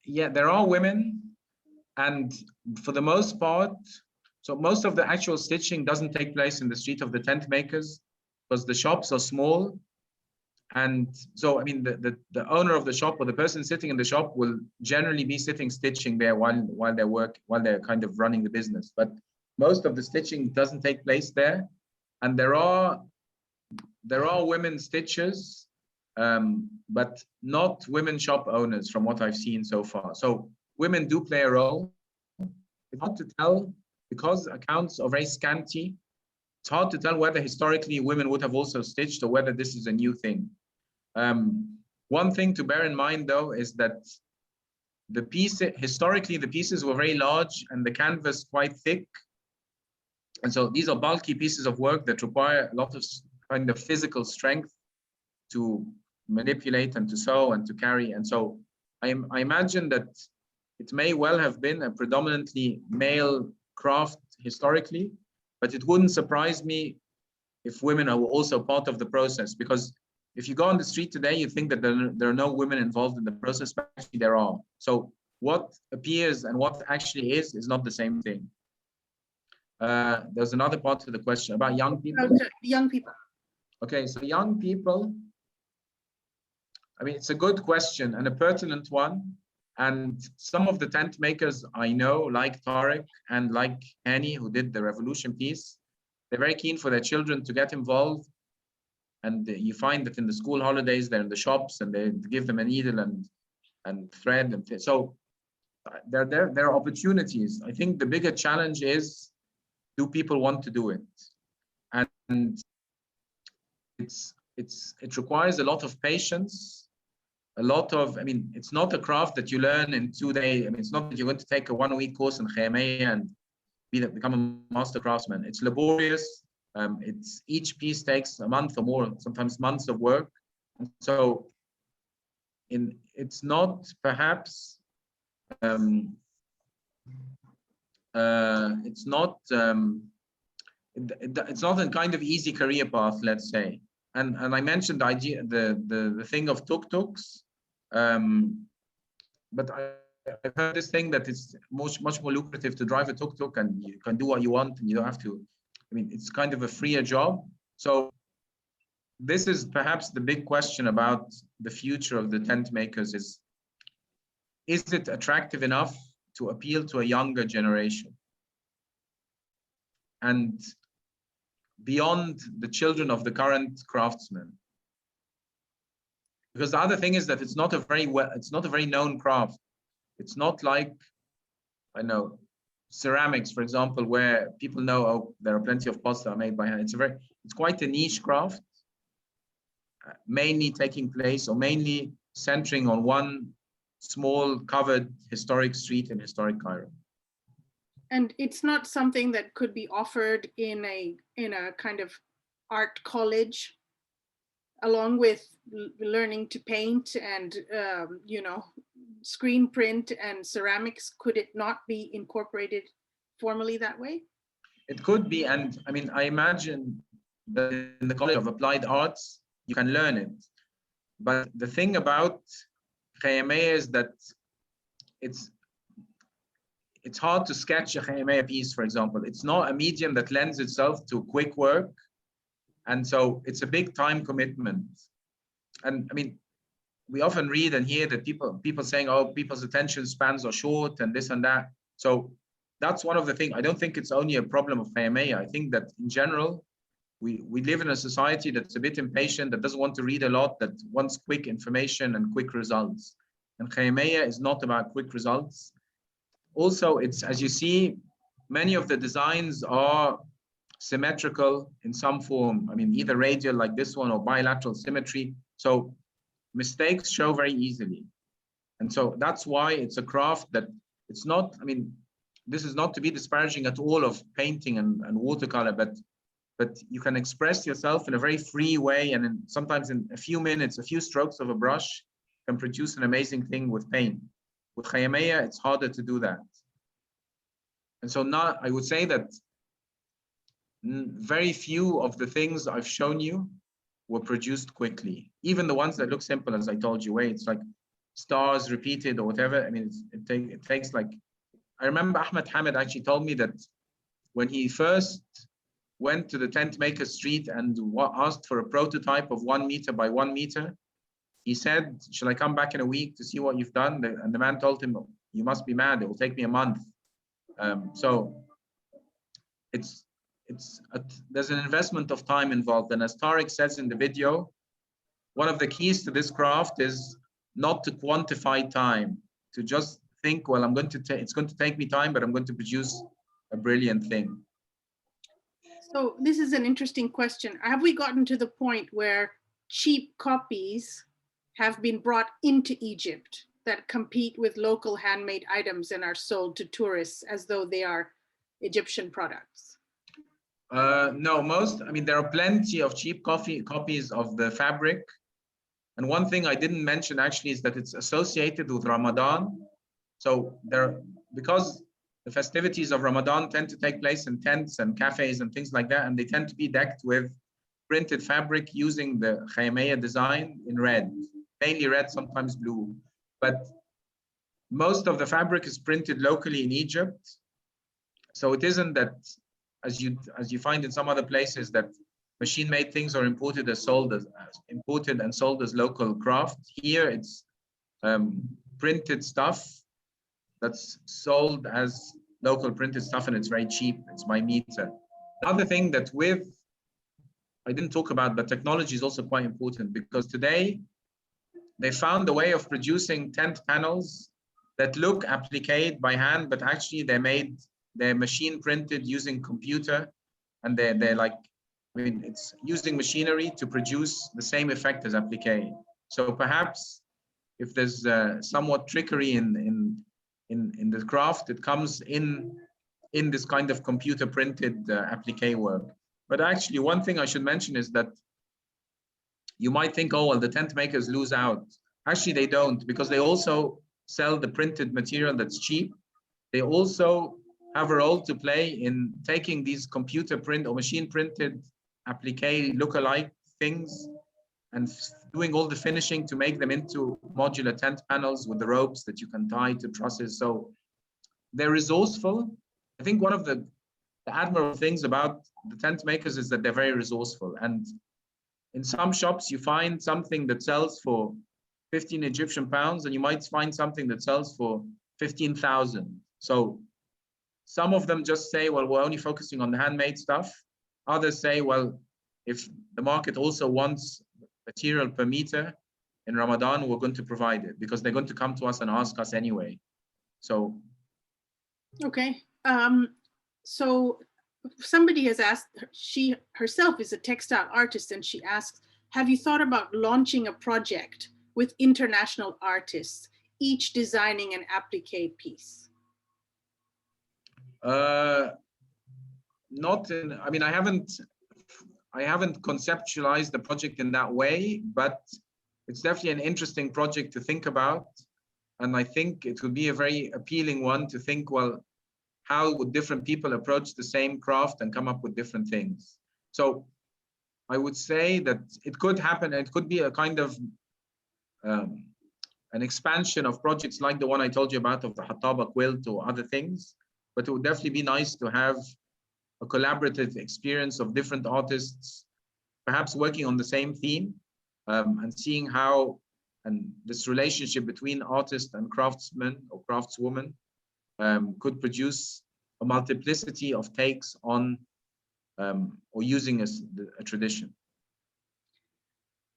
Yeah, there are women, and for the most part, so most of the actual stitching doesn't take place in the street of the tent makers because the shops are small. And so, I mean, the owner of the shop or the person sitting in the shop will generally be sitting stitching there while they're kind of running the business. But most of the stitching doesn't take place there. And there are women stitchers, but not women shop owners from what I've seen so far. So women do play a role. It's hard to tell because accounts are very scanty. It's hard to tell whether historically women would have also stitched or whether this is a new thing. One thing to bear in mind, though, is that historically the pieces were very large and the canvas quite thick. And so these are bulky pieces of work that require a lot of kind of physical strength to manipulate and to sew and to carry. And so I imagine that it may well have been a predominantly male craft historically, but it wouldn't surprise me if women are also part of the process, because if you go on the street today, you think that there are no women involved in the process, but actually there are. So what appears and what actually is not the same thing. There's another part to the question about young people. Young people. Okay, so young people, I mean, it's a good question and a pertinent one. And some of the tent makers I know, like Tariq and like Annie, who did the revolution piece, they're very keen for their children to get involved. And you find that in the school holidays, they're in the shops and they give them a needle and thread. And so there are opportunities. I think the bigger challenge is, do people want to do it? And it requires a lot of patience. A lot of, I mean, it's not a craft that you learn in 2 days. I mean, it's not that you're going to take a 1-week course in khayamiyya and become a master craftsman. It's laborious. Each piece takes a month or more, sometimes months of work. And so it's not perhaps, it's not a kind of easy career path, let's say. And I mentioned the idea, the thing of tuk-tuks. But I've heard this thing that it's much more lucrative to drive a tuk-tuk and you can do what you want and you don't have to, I mean, it's kind of a freer job. So this is perhaps the big question about the future of the tent makers is it attractive enough to appeal to a younger generation? And beyond the children of the current craftsmen. Because the other thing is that it's not a very known craft. It's not like, I know, ceramics, for example, where people know, oh, there are plenty of pots that are made by hand. It's quite a niche craft, mainly taking place or mainly centering on one small covered historic street in historic Cairo. And it's not something that could be offered in a kind of art college, along with learning to paint and screen print and ceramics. Could it not be incorporated formally that way? It could be, and I mean, I imagine that in the College of Applied Arts you can learn it. But the thing about khayamiyya is that it's hard to sketch a khayamiyya piece, for example. It's not a medium that lends itself to quick work. And so it's a big time commitment. And I mean, we often read and hear that people saying, oh, people's attention spans are short and this and that. So that's one of the things. I don't think it's only a problem of khayamiyya. I think that in general, we live in a society that's a bit impatient, that doesn't want to read a lot, that wants quick information and quick results. And khayamiyya is not about quick results. Also, it's, as you see, many of the designs are symmetrical in some form. I mean, either radial like this one or bilateral symmetry. So mistakes show very easily. And so that's why it's a craft that it's not, I mean, this is not to be disparaging at all of painting and watercolor, but you can express yourself in a very free way. And sometimes in a few minutes, a few strokes of a brush can produce an amazing thing with paint. With khayamiyya, it's harder to do that. And so now I would say that very few of the things I've shown you were produced quickly. Even the ones that look simple, as I told you, where it's like stars repeated or whatever. I mean, it takes like, I remember Ahmed Hamid actually told me that when he first went to the tent maker street and asked for a prototype of 1 meter by 1 meter, he said, "Shall I come back in a week to see what you've done?" And the man told him, "You must be mad. It will take me a month." So there's an investment of time involved. And as Tariq says in the video, one of the keys to this craft is not to quantify time, to just think, well, it's going to take me time, but I'm going to produce a brilliant thing. So this is an interesting question. Have we gotten to the point where cheap copies have been brought into Egypt that compete with local handmade items and are sold to tourists as though they are Egyptian products? No, there are plenty of cheap copies of the fabric. And one thing I didn't mention actually is that it's associated with Ramadan. So because the festivities of Ramadan tend to take place in tents and cafes and things like that, and they tend to be decked with printed fabric using the khayamiyya design in red, mainly red, sometimes blue. But most of the fabric is printed locally in Egypt. So it isn't that, as you find in some other places, that machine-made things are imported and sold as local craft. Here it's printed stuff that's sold as local printed stuff, and it's very cheap. It's by meter. Another thing that I didn't talk about, but technology is also quite important, because today they found a way of producing tent panels that look appliqued by hand, but actually they're machine printed using computer, and they're like, it's using machinery to produce the same effect as applique. So perhaps if there's somewhat trickery in the craft, it comes in this kind of computer printed applique work. But actually, one thing I should mention is that you might think, oh, well, the tent makers lose out. Actually, they don't, because they also sell the printed material that's cheap. They also have a role to play in taking these computer print or machine printed applique look-alike things and doing all the finishing to make them into modular tent panels with the ropes that you can tie to trusses. So they're resourceful. I think one of the admirable things about the tent makers is that they're very resourceful. And in some shops, you find something that sells for 15 Egyptian pounds, and you might find something that sells for 15,000. So some of them just say, well, we're only focusing on the handmade stuff. Others say, well, if the market also wants material per meter in Ramadan, we're going to provide it, because they're going to come to us and ask us anyway. So. Okay. So somebody has asked, she herself is a textile artist, and she asks, have you thought about launching a project with international artists, each designing an applique piece? I haven't conceptualized the project in that way, but it's definitely an interesting project to think about. And I think it would be a very appealing one to think, well, how would different people approach the same craft and come up with different things? So I would say that it could happen. It could be a kind of an expansion of projects like the one I told you about of the Hattaba quilt or other things. But it would definitely be nice to have a collaborative experience of different artists, perhaps working on the same theme, and seeing how, and this relationship between artist and craftsman or craftswoman could produce a multiplicity of takes on or using a tradition.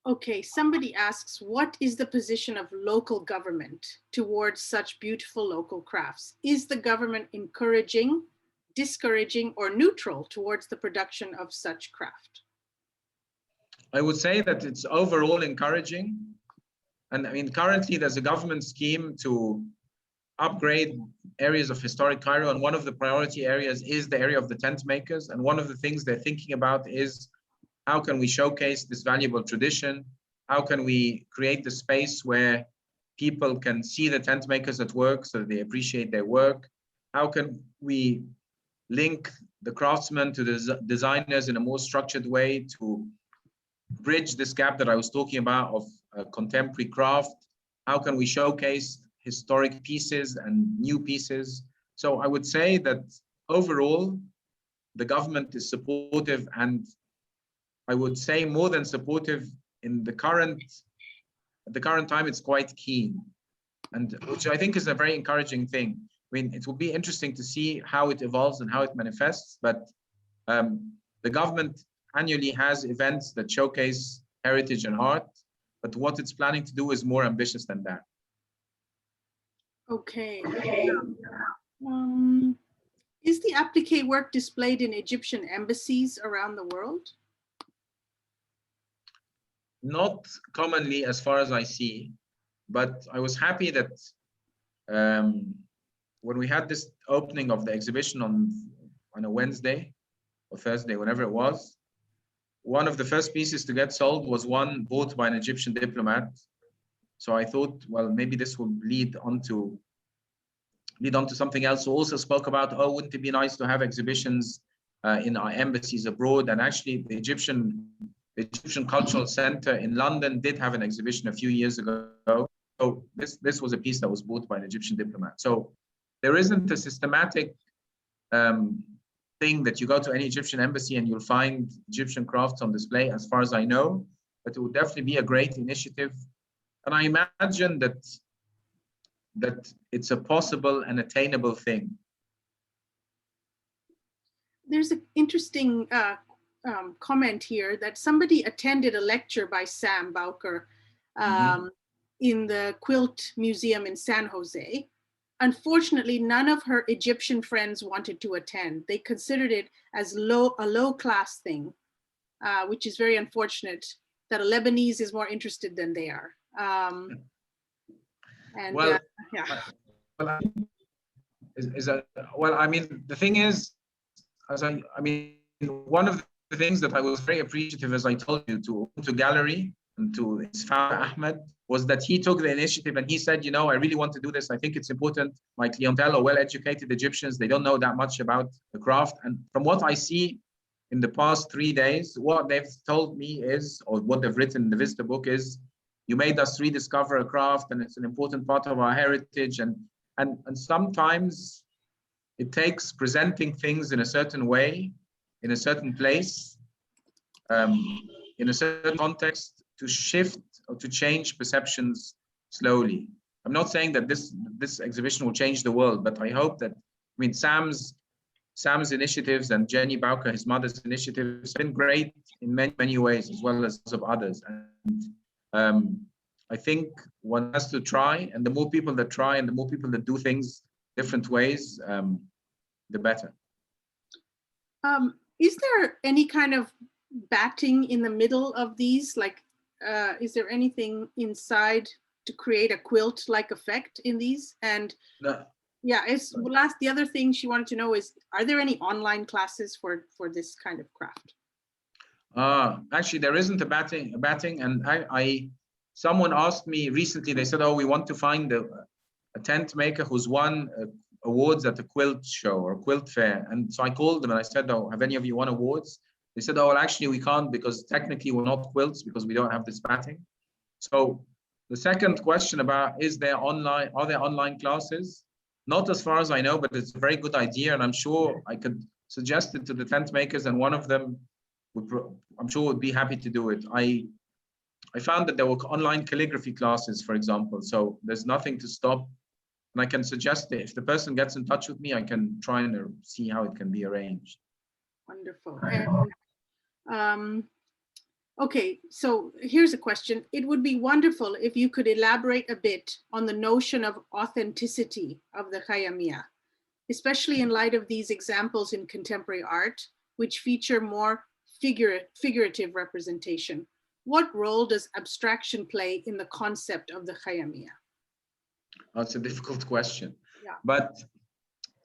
Okay, somebody asks, what is the position of local government towards such beautiful local crafts? Is the government encouraging, discouraging, or neutral towards the production of such craft? I would say that it's overall encouraging. And I mean, currently there's a government scheme to upgrade areas of historic Cairo. And one of the priority areas is the area of the tent makers. And one of the things they're thinking about is, how can we showcase this valuable tradition? How can we create the space where people can see the tent makers at work so that they appreciate their work? How can we link the craftsmen to the designers in a more structured way to bridge this gap that I was talking about of contemporary craft? How can we showcase historic pieces and new pieces? So I would say that overall, the government is supportive, and I would say more than supportive in the current time, it's quite keen, and which I think is a very encouraging thing. I mean, it will be interesting to see how it evolves and how it manifests, but the government annually has events that showcase heritage and art, but what it's planning to do is more ambitious than that. Okay. Is the applique work displayed in Egyptian embassies around the world? Not commonly, as far as I see, but I was happy that when we had this opening of the exhibition on a Wednesday or Thursday, whenever it was, one of the first pieces to get sold was one bought by an Egyptian diplomat. So I thought, well, maybe this will lead on to something else. We also spoke about, oh, wouldn't it be nice to have exhibitions in our embassies abroad? And actually, the Egyptian Cultural Center in London did have an exhibition a few years ago. So this was a piece that was bought by an Egyptian diplomat. So there isn't a systematic thing that you go to any Egyptian embassy and you'll find Egyptian crafts on display, as far as I know, but it would definitely be a great initiative. And I imagine that it's a possible and attainable thing. There's an interesting comment here that somebody attended a lecture by Sam Bowker in the Quilt Museum in San Jose. Unfortunately, none of her Egyptian friends wanted to attend. They considered it as a low-class thing, which is very unfortunate that a Lebanese is more interested than they are. Well, yeah. Well, I mean, the thing is, one of the things that I was very appreciative, as I told you, to Gallery and to its founder, Ahmed, was that he took the initiative and he said, you know, I really want to do this. I think it's important. My clientele are well-educated Egyptians. They don't know that much about the craft. And from what I see in the past 3 days, what they've told me is, or what they've written in the visitor book is, you made us rediscover a craft and it's an important part of our heritage. And sometimes it takes presenting things in a certain way, in a certain place, in a certain context, to shift or to change perceptions slowly. I'm not saying that this exhibition will change the world, but I hope that, I mean, Sam's initiatives and Jenny Bowker, his mother's initiatives, have been great in many, many ways, as well as of others. And I think one has to try, and the more people that try and the more people that do things different ways, the better. Is there any kind of batting in the middle of these? Like, is there anything inside to create a quilt-like effect in these? And no. Yeah, the other thing she wanted to know is, are there any online classes for this kind of craft? Actually, there isn't a batting, and someone asked me recently, they said, oh, we want to find a tent maker who's won awards at a quilt show or quilt fair. And so I called them and I said, oh, have any of you won awards? They said, oh, well, actually we can't, because technically we're not quilts because we don't have this batting. So the second question about, are there online classes? Not as far as I know, but it's a very good idea. And I'm sure I could suggest it to the tent makers, and one of them I'm sure would be happy to do it. I found that there were online calligraphy classes, for example. So there's nothing to stop. And I can suggest it. If the person gets in touch with me, I can try and see how it can be arranged. Wonderful. And, okay, so here's a question. It would be wonderful if you could elaborate a bit on the notion of authenticity of the khayamiyya, especially in light of these examples in contemporary art, which feature more figurative representation. What role does abstraction play in the concept of the khayamiyya? That's a difficult question. Yeah. But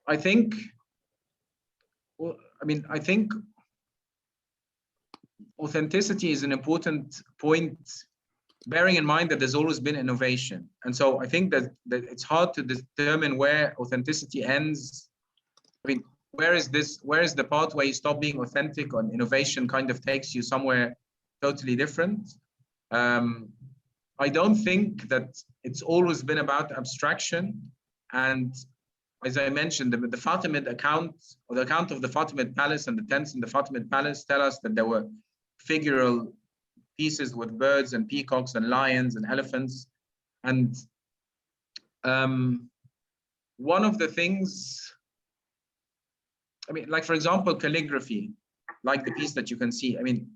I think, well, I think authenticity is an important point, bearing in mind that there's always been innovation. And so I think that it's hard to determine where authenticity ends. I mean, where is the part where you stop being authentic and innovation kind of takes you somewhere totally different. I don't think that it's always been about abstraction. And as I mentioned, the Fatimid account, or the account of the Fatimid palace and the tents in the Fatimid palace tell us that there were figural pieces with birds and peacocks and lions and elephants. And one of the things, I mean, like, for example, calligraphy, like the piece that you can see. I mean,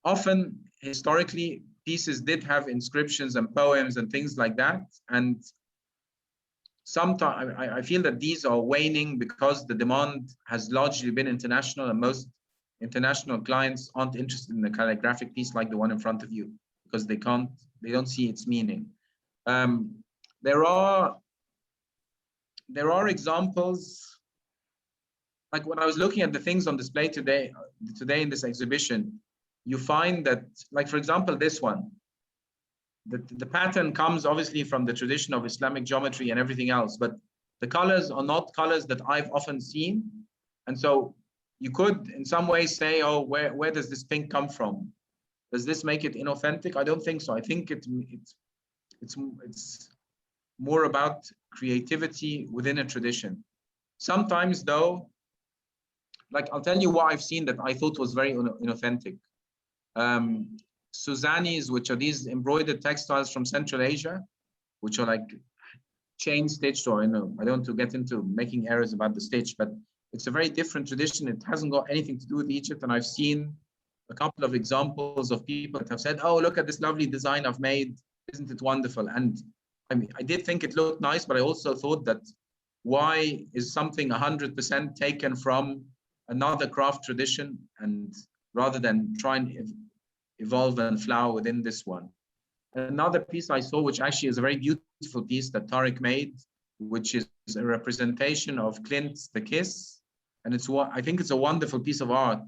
often, historically, pieces did have inscriptions and poems and things like that. And sometimes I feel that these are waning because the demand has largely been international, and most international clients aren't interested in a calligraphic piece like the one in front of you, because they don't see its meaning. There are examples, like when I was looking at the things on display today in this exhibition, you find that, like, for example, this one, the pattern comes obviously from the tradition of Islamic geometry and everything else, but the colors are not colors that I've often seen. And so you could in some way say, oh, where does this pink come from? Does this make it inauthentic? I don't think so. I think it's more about creativity within a tradition. Sometimes though, like, I'll tell you what I've seen that I thought was very inauthentic. Suzanis, which are these embroidered textiles from Central Asia, which are like chain stitched, or I don't want to get into making errors about the stitch, but it's a very different tradition. It hasn't got anything to do with Egypt. And I've seen a couple of examples of people that have said, oh, look at this lovely design I've made. Isn't it wonderful? And I mean, I did think it looked nice, but I also thought that why is something 100% taken from another craft tradition, and rather than try and evolve and flower within this one. Another piece I saw, which actually is a very beautiful piece that Tariq made, which is a representation of Clint's The Kiss. And I think it's a wonderful piece of art.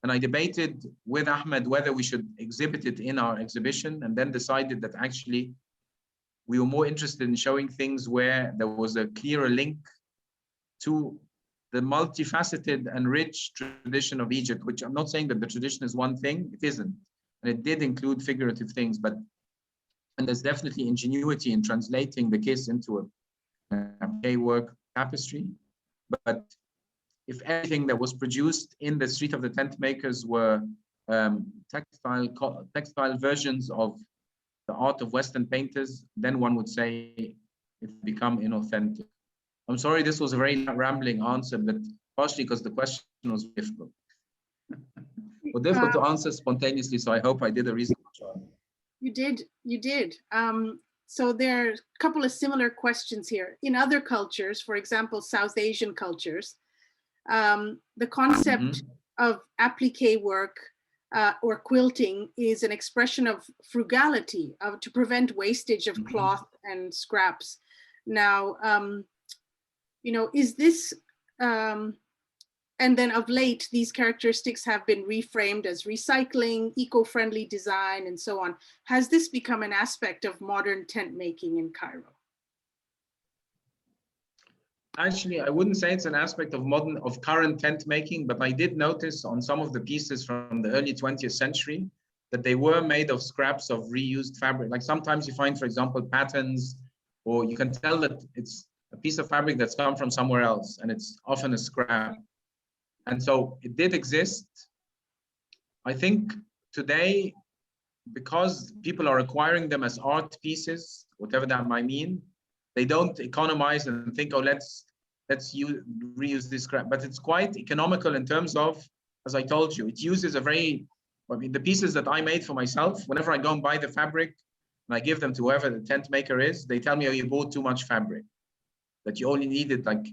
And I debated with Ahmed whether we should exhibit it in our exhibition, and then decided that actually we were more interested in showing things where there was a clearer link to the multifaceted and rich tradition of Egypt, which I'm not saying that the tradition is one thing, it isn't. And it did include figurative things, and there's definitely ingenuity in translating the kiss into an appliqué-work tapestry. But if anything that was produced in the Street of the Tent Makers were textile versions of the art of Western painters, then one would say it's become inauthentic. I'm sorry, this was a very rambling answer, but partially because the question was difficult. Well, difficult to answer spontaneously, so I hope I did a reasonable job. You did. So there are a couple of similar questions here. In other cultures, for example, South Asian cultures, the concept of appliqué work or quilting is an expression of frugality, to prevent wastage of cloth and scraps. Now, is this, and then of late, these characteristics have been reframed as recycling, eco-friendly design, and so on. Has this become an aspect of modern tent making in Cairo? Actually, I wouldn't say it's an aspect of current tent making, but I did notice on some of the pieces from the early 20th century that they were made of scraps of reused fabric. Like sometimes you find, for example, patterns, or you can tell that it's a piece of fabric that's come from somewhere else, and it's often a scrap. And so it did exist. I think today, because people are acquiring them as art pieces, whatever that might mean, they don't economize and think, oh, let's reuse this scrap. But it's quite economical in terms of, as I told you, it uses the pieces that I made for myself, whenever I go and buy the fabric and I give them to whoever the tent maker is, they tell me, oh, you bought too much fabric, that you only needed like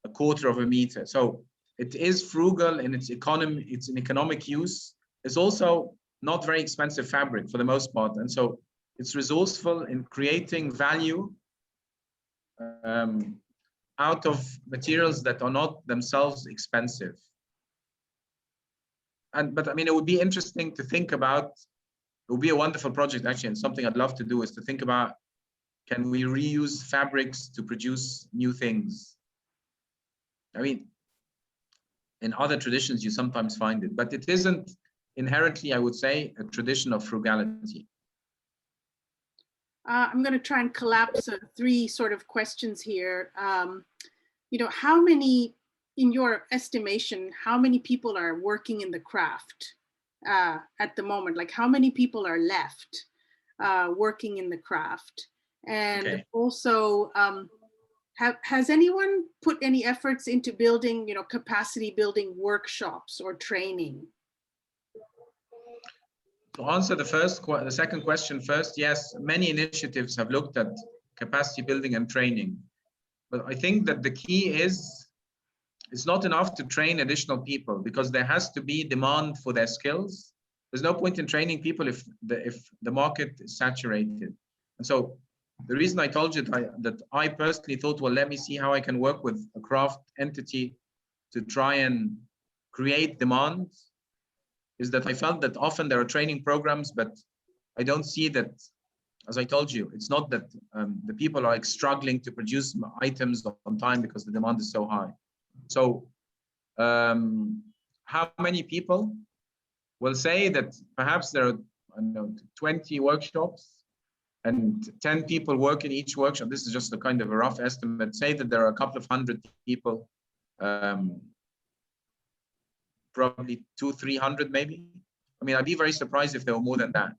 a quarter of a meter. So it is frugal in its economy, it's an economic use. It's also not very expensive fabric for the most part. And so it's resourceful in creating value out of materials that are not themselves expensive. But I mean, it would be interesting to think about, it would be a wonderful project actually, and something I'd love to do is to think about, can we reuse fabrics to produce new things? I mean, in other traditions, you sometimes find it, but it isn't inherently, I would say, a tradition of frugality. I'm going to try and collapse three sort of questions here. You know, how many, in your estimation, how many people are working in the craft at the moment? Like how many people are left working in the craft? And Okay. also, has anyone put any efforts into building, you know, capacity building workshops or training? To answer the second question first, yes, many initiatives have looked at capacity building and training. But I think that the key is, it's not enough to train additional people because there has to be demand for their skills. There's no point in training people if the market is saturated. And so the reason I told you that I personally thought, well, let me see how I can work with a craft entity to try and create demand, is that I felt that often there are training programs, but I don't see that, as I told you, it's not that the people are like struggling to produce items on time because the demand is so high. So how many people will say that perhaps there are, I don't know, 20 workshops and 10 people work in each workshop. This is just a kind of a rough estimate. Say that there are a couple of hundred people, probably 200-300 maybe. I mean, I'd be very surprised if there were more than that.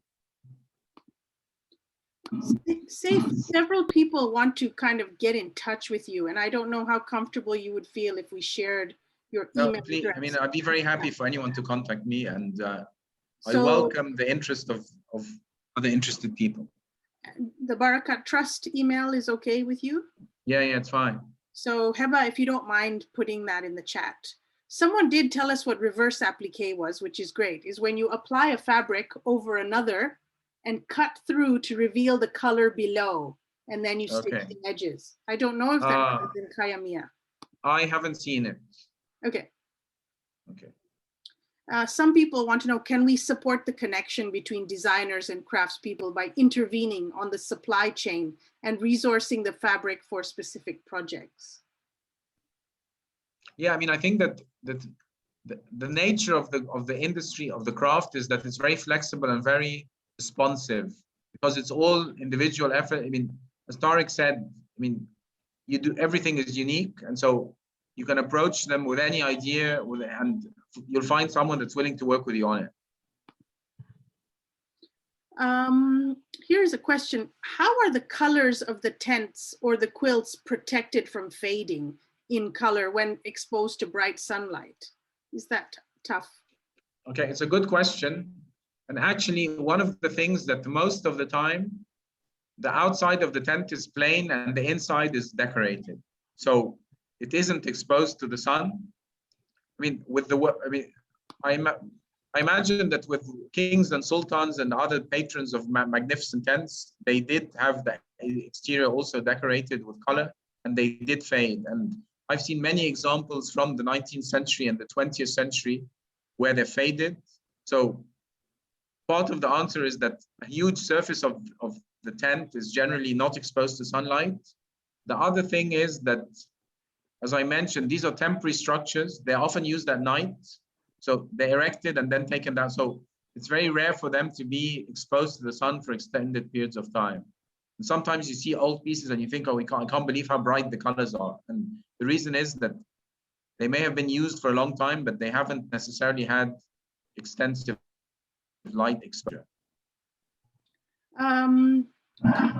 Seif, several people want to kind of get in touch with you, and I don't know how comfortable you would feel if we shared your email address. I mean, I'd be very happy for anyone to contact me, and I So, welcome the interest of other interested people. the Barakat Trust email is okay with you? Yeah, it's fine. So Heba, if you don't mind putting that in the chat. Someone did tell us what reverse applique was, which is great, is when you apply a fabric over another and cut through to reveal the color below, and then you stitch the edges. I don't know if that is in khayamiyya. I haven't seen it. Okay. Okay. Some people want to know, can we support the connection between designers and craftspeople by intervening on the supply chain and resourcing the fabric for specific projects? Yeah, I mean, I think that the nature of the industry, of the craft, is that it's very flexible and very responsive because it's all individual effort. I mean, as Tariq said, I mean, you do, everything is unique, and so you can approach them with any idea, and you'll find someone that's willing to work with you on it. Here's a question. How are the colors of the tents or the quilts protected from fading in color when exposed to bright sunlight? Is that tough? Okay, it's a good question. And actually, one of the things that most of the time, the outside of the tent is plain and the inside is decorated. So it isn't exposed to the sun. I mean, I imagine that with kings and sultans and other patrons of magnificent tents, they did have the exterior also decorated with color, and they did fade. And I've seen many examples from the 19th century and the 20th century where they faded. So part of the answer is that a huge surface of the tent is generally not exposed to sunlight. The other thing is that, as I mentioned, these are temporary structures. They're often used at night. So they're erected and then taken down. So it's very rare for them to be exposed to the sun for extended periods of time. And sometimes you see old pieces and you think, oh, I can't believe how bright the colors are. And the reason is that they may have been used for a long time, but they haven't necessarily had extensive light exposure.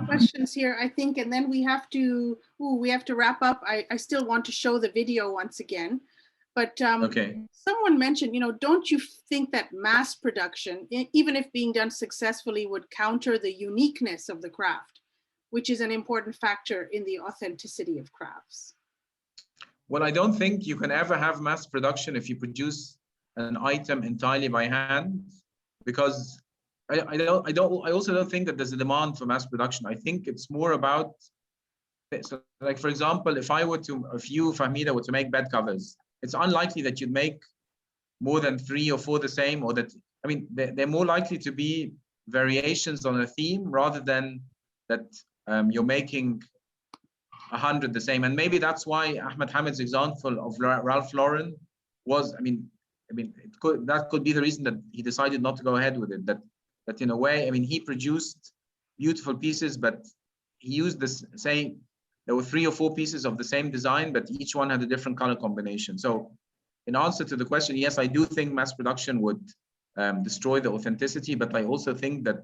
Questions here, I think, and then we have to wrap up. I still want to show the video once again, but someone mentioned, you know, don't you think that mass production, even if being done successfully, would counter the uniqueness of the craft, which is an important factor in the authenticity of crafts? Well, I don't think you can ever have mass production if you produce an item entirely by hand, because I also don't think that there's a demand for mass production. I think it's more about, so like, for example, if you, Fahmida, were to make bed covers, it's unlikely that you'd make more than 3 or 4 the same, or that, I mean, they're more likely to be variations on a theme rather than that you're making 100 the same. And maybe that's why Ahmed Hamid's example of Ralph Lauren was, I mean, I mean, that could be the reason that he decided not to go ahead with it. That in a way, I mean, he produced beautiful pieces, but he used this, say, there were 3 or 4 pieces of the same design, but each one had a different color combination. So in answer to the question, yes, I do think mass production would destroy the authenticity, but I also think that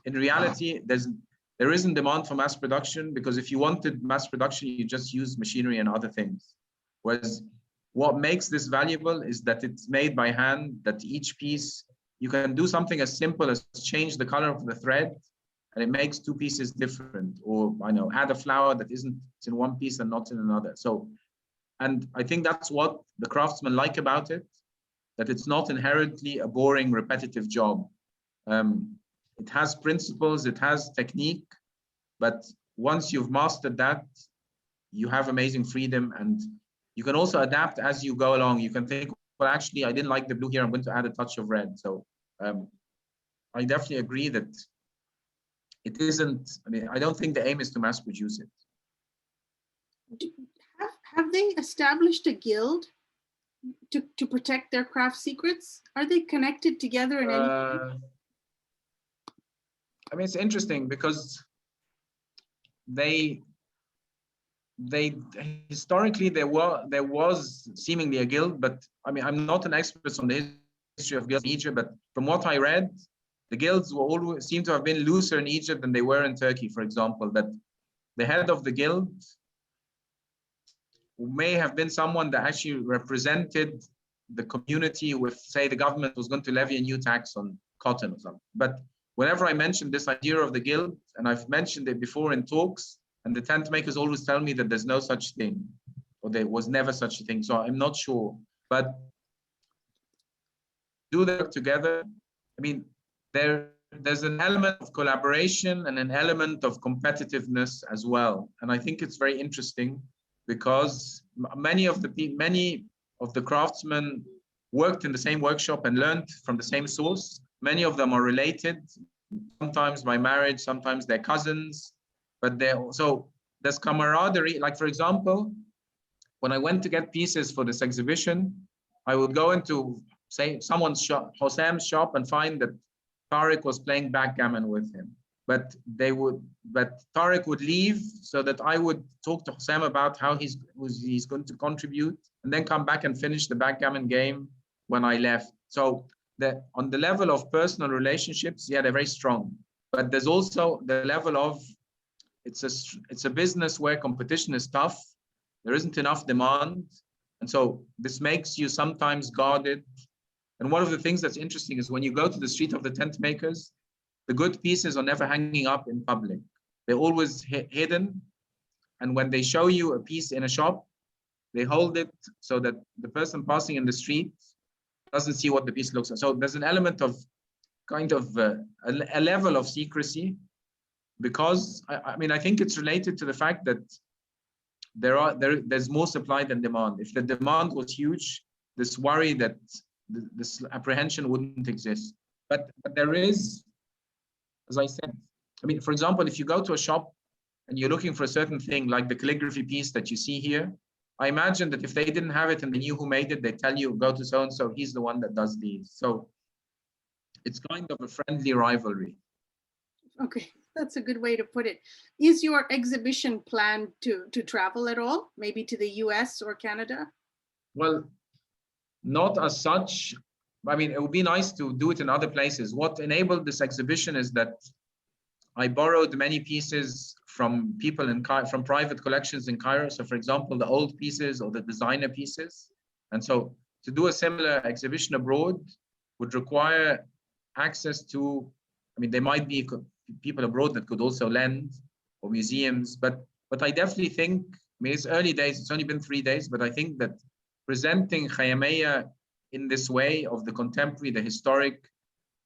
in reality, there isn't demand for mass production, because if you wanted mass production, you just use machinery and other things. Whereas what makes this valuable is that it's made by hand, that each piece, you can do something as simple as change the color of the thread, and it makes 2 pieces different, or I know, add a flower that isn't it's in one piece and not in another. So, and I think that's what the craftsmen like about it, that it's not inherently a boring, repetitive job. It has principles, it has technique, but once you've mastered that, you have amazing freedom, and you can also adapt as you go along. You can think, well, actually, I didn't like the blue here, I'm going to add a touch of red. So I definitely agree that it isn't, I mean, I don't think the aim is to mass produce it. Have they established a guild to protect their craft secrets? Are they connected together in any way? I mean, it's interesting because they historically there was seemingly a guild, but I mean, I'm not an expert on the history of guilds in Egypt, but from what I read, the guilds were always seem to have been looser in Egypt than they were in Turkey, for example. That the head of the guild may have been someone that actually represented the community with, say, the government was going to levy a new tax on cotton or something. But whenever I mention this idea of the guild, and I've mentioned it before in talks, and the tent makers always tell me that there's no such thing, or there was never such a thing. So I'm not sure, but do they work together? I mean, there's an element of collaboration and an element of competitiveness as well. And I think it's very interesting because many of the craftsmen worked in the same workshop and learned from the same source. Many of them are related, sometimes by marriage, sometimes they're cousins, but there's camaraderie. Like, for example, when I went to get pieces for this exhibition, I would go into, say, someone's shop, Hossam's shop, and find that Tariq was playing backgammon with him. But Tariq would leave so that I would talk to Hossam about how he's going to contribute, and then come back and finish the backgammon game when I left. So on the level of personal relationships, yeah, they're very strong. But there's also the level of it's a business where competition is tough. There isn't enough demand, and so this makes you sometimes guarded. And one of the things that's interesting is when you go to the street of the tent makers, the good pieces are never hanging up in public. They're always hidden. And when they show you a piece in a shop, they hold it so that the person passing in the street doesn't see what the piece looks like. So there's an element of kind of a level of secrecy, because I mean, I think it's related to the fact that there's more supply than demand. If the demand was huge, this worry that this apprehension wouldn't exist. But there is, as I said, I mean, for example, if you go to a shop and you're looking for a certain thing, like the calligraphy piece that you see here, I imagine that if they didn't have it and they knew who made it, they tell you, go to so-and-so, he's the one that does these. So it's kind of a friendly rivalry. Okay, that's a good way to put it. Is your exhibition planned to travel at all, maybe to the US or Canada? Well, not as such. I mean, it would be nice to do it in other places. What enabled this exhibition is that I borrowed many pieces from people from private collections in Cairo. So, for example, the old pieces or the designer pieces. And so to do a similar exhibition abroad would require access to, I mean, there might be people abroad that could also lend, or museums, but I definitely think, I mean, it's early days, it's only been 3 days, but I think that presenting khayamiyya in this way of the contemporary, the historic,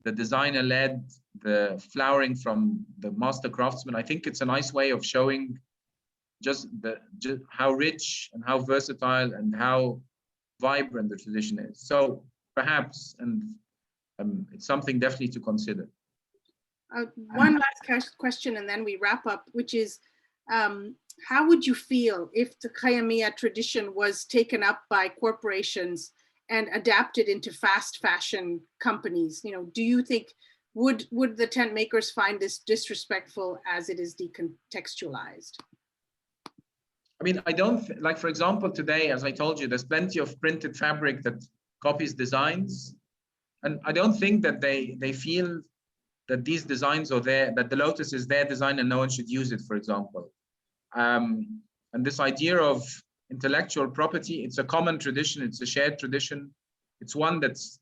the designer-led, the flowering from the master craftsman, I think it's a nice way of showing just how rich and how versatile and how vibrant the tradition is. So perhaps, and it's something definitely to consider. One last question and then we wrap up, which is, how would you feel if the khayamiyya tradition was taken up by corporations and adapted into fast fashion companies. You know, do you think, would the tent makers find this disrespectful as it is decontextualized? I mean, I don't like, for example, today, as I told you, there's plenty of printed fabric that copies designs. And I don't think that they feel that these designs are there, that the lotus is their design and no one should use it, for example. And this idea of intellectual property, it's a common tradition, it's a shared tradition. It's one that's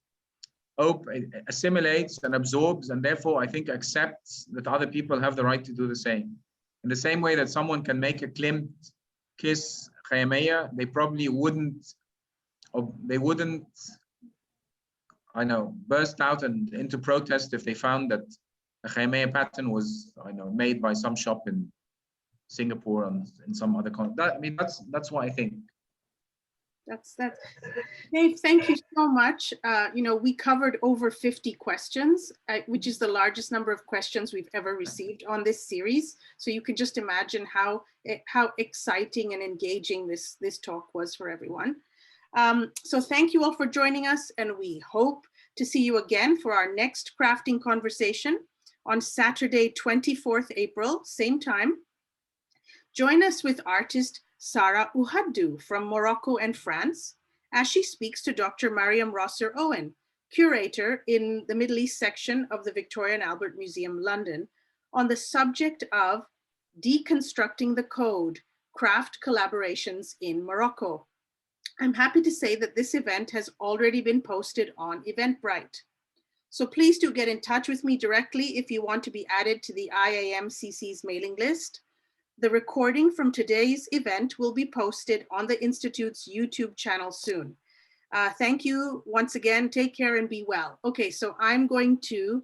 assimilates and absorbs, and therefore I think accepts that other people have the right to do the same. In the same way that someone can make a klimt kiss khayamiyya, they probably wouldn't, I know, burst out and into protest if they found that a khayamiyya pattern was, I know, made by some shop in Singapore and in some other country. I mean, that's what I think. That's Dave, thank you so much. You know, we covered over 50 questions, which is the largest number of questions we've ever received on this series. So you can just imagine how exciting and engaging this talk was for everyone. So thank you all for joining us, and we hope to see you again for our next crafting conversation on Saturday, 24th April, same time. Join us with artist Sarah Uhaddu from Morocco and France, as she speaks to Dr. Mariam Rosser Owen, curator in the Middle East section of the Victoria and Albert Museum, London, on the subject of deconstructing the code, craft collaborations in Morocco. I'm happy to say that this event has already been posted on Eventbrite. So please do get in touch with me directly if you want to be added to the IAMCC's mailing list. The recording from today's event will be posted on the Institute's YouTube channel soon. Thank you once again. Take care and be well. Okay, so I'm going to,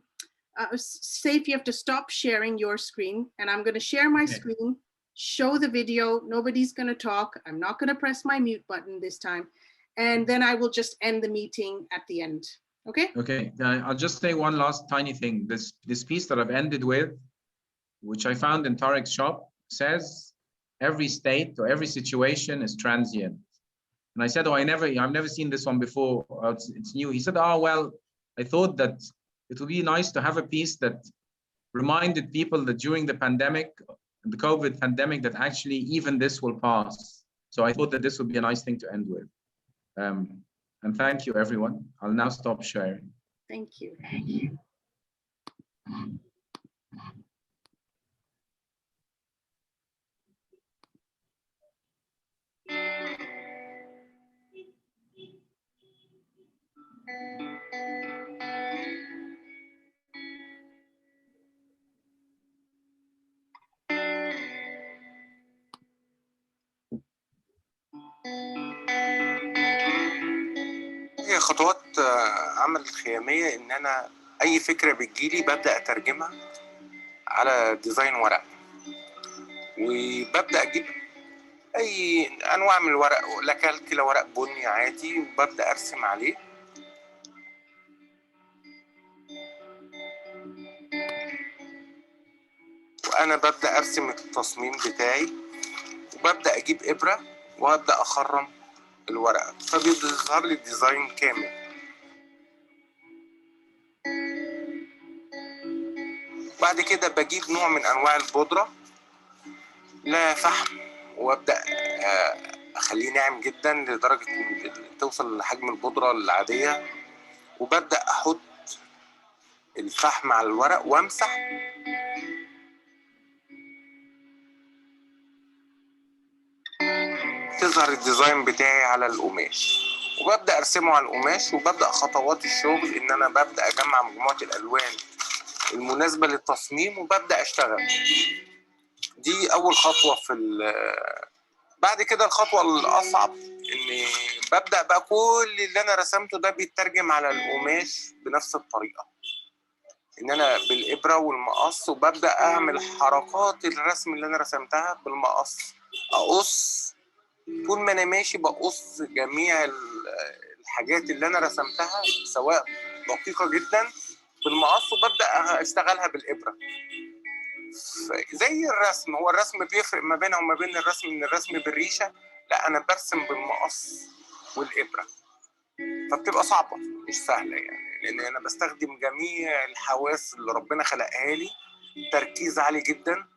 Seif, you have to stop sharing your screen, and I'm going to share my screen, show the video. Nobody's going to talk. I'm not going to press my mute button this time. And then I will just end the meeting at the end. Okay? Okay, I'll just say one last tiny thing. This piece that I've ended with, which I found in Tariq's shop, says every state or every situation is transient. And I said, oh, I've never seen this one before. It's new. He said, oh, well, I thought that it would be nice to have a piece that reminded people that during the pandemic, the COVID pandemic, that actually even this will pass. So I thought that this would be a nice thing to end with. And thank you, everyone. I'll now stop sharing. Thank you. هي خطوات عمل الخيامية إن أنا أي فكرة بتجيلي ببدأ أترجمها على ديزاين ورق، وببدأ أجيب أي أنواع من الورق، لا كالك لا ورق بني عادي، وببدأ أرسم عليه. وأنا ببدأ أرسم التصميم بتاعي، وببدأ أجيب إبرة وأبدأ أخرم الورقة، فبيظهر لي الديزاين كامل. بعد كده بجيب نوع من أنواع البودرة، لا فحم، وأبدأ أخليه ناعم جدا لدرجة توصل لحجم البودرة العادية، وببدأ أحط الفحم على الورق وأمسح. تظهر الديزاين بتاعي على القماش، وببدأ أرسمه على القماش، وببدأ خطوات الشغل إن أنا ببدأ أجمع مجموعة الألوان المناسبة للتصميم وببدأ أشتغل. دي أول خطوة بعد كده الخطوة الأصعب إني ببدأ بقى كل اللي أنا رسمته ده بيترجم على القماش بنفس الطريقة، إن أنا بالإبرة والمقص، وببدأ أعمل حركات الرسم اللي أنا رسمتها بالمقص، أقص طول ما أنا ماشي، بقص جميع الحاجات اللي أنا رسمتها سواء دقيقة جدا بالمقص، وببدأ أشتغلها بالإبرة. زي الرسم، هو الرسم بيفرق ما بينها وما بين الرسم، إن الرسم بالريشة، لا أنا برسم بالمقص والإبرة. فبتبقى صعبة مش سهلة يعني، لأن أنا بستخدم جميع الحواس اللي ربنا خلقها لي، تركيز عالي جدا.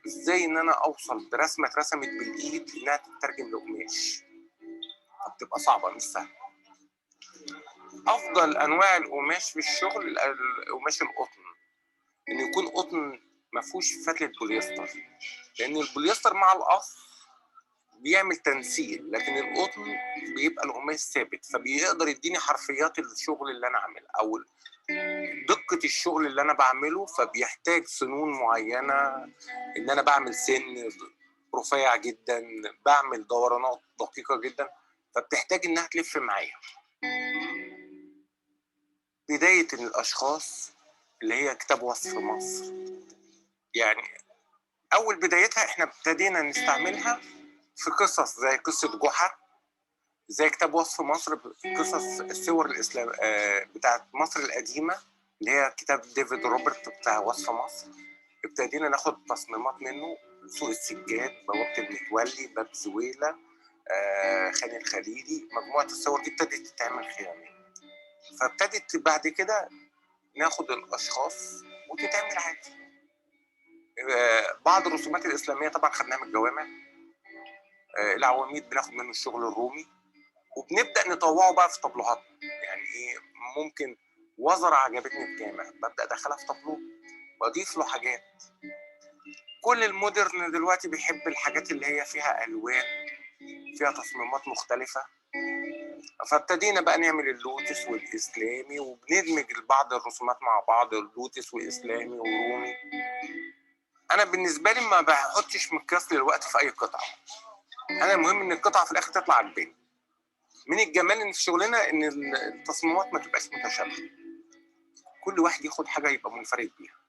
إزاي إن أنا أوصل برسمة اترسمت بالإيد إنها تترجم لقماش، فبتبقى صعبة مش سهلة. أفضل أنواع القماش في الشغل القماش القطن، إنه يكون قطن ما فيهوش فتلة بوليستر، لأن البوليستر مع القص بيعمل تنسيق، لكن القطن بيبقى القماش ثابت، فبيقدر يديني حرفيات الشغل اللي انا عامله او دقة الشغل اللي انا بعمله. فبيحتاج سنون معينة، ان انا بعمل سن رفيع جدا، بعمل دورانات دقيقة جدا، فبتحتاج انها تلف معايا. بداية الاشخاص اللي هي كتاب وصف مصر، يعني اول بدايتها احنا ابتدينا نستعملها في قصص زي قصة جحا، زي كتاب وصف مصر، قصص الصور الإسلام بتاعت مصر القديمة اللي هي كتاب ديفيد روبرت بتاع وصف مصر. ابتدينا ناخد تصميمات منه، سوق السجاد، بوابة المتولي، باب زويلة، خان الخليلي. مجموعة الصور دي ابتدت تتعمل خيامية، فابتدت بعد كده ناخد الأشخاص وتتعمل عادي. بعض الرسومات الإسلامية طبعا خدناها من الجوامع. العواميد بناخد منه الشغل الرومي، وبنبدا نطوعه بقى في طابلوهات. يعني ايه، ممكن وزره عجبتني في جامع، ببدا ادخلها في طابلوه واضيف له حاجات. كل المودرن دلوقتي بيحب الحاجات اللي هي فيها الوان، فيها تصميمات مختلفه. فابتدينا بقى نعمل اللوتس والاسلامي، وبندمج بعض الرسومات مع بعض، اللوتس واسلامي ورومي. انا بالنسبه لي ما بحطش مقياس للوقت في اي قطعه، انا المهم ان القطعه في الاخر تطلع عجباني. من الجمال ان في شغلنا ان التصميمات ما تبقاش متشابهه، كل واحد ياخد حاجه يبقى منفرد بيها.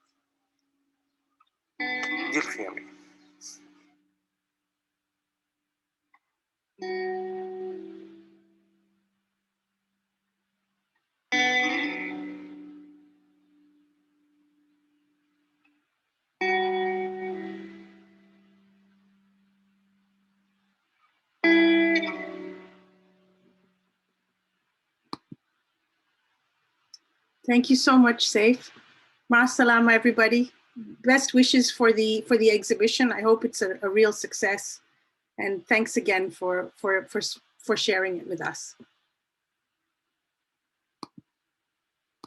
دي الخيامية. Thank you so much, Seif. Ma salama, everybody. Best wishes for the exhibition. I hope it's a real success. And thanks again for sharing it with us.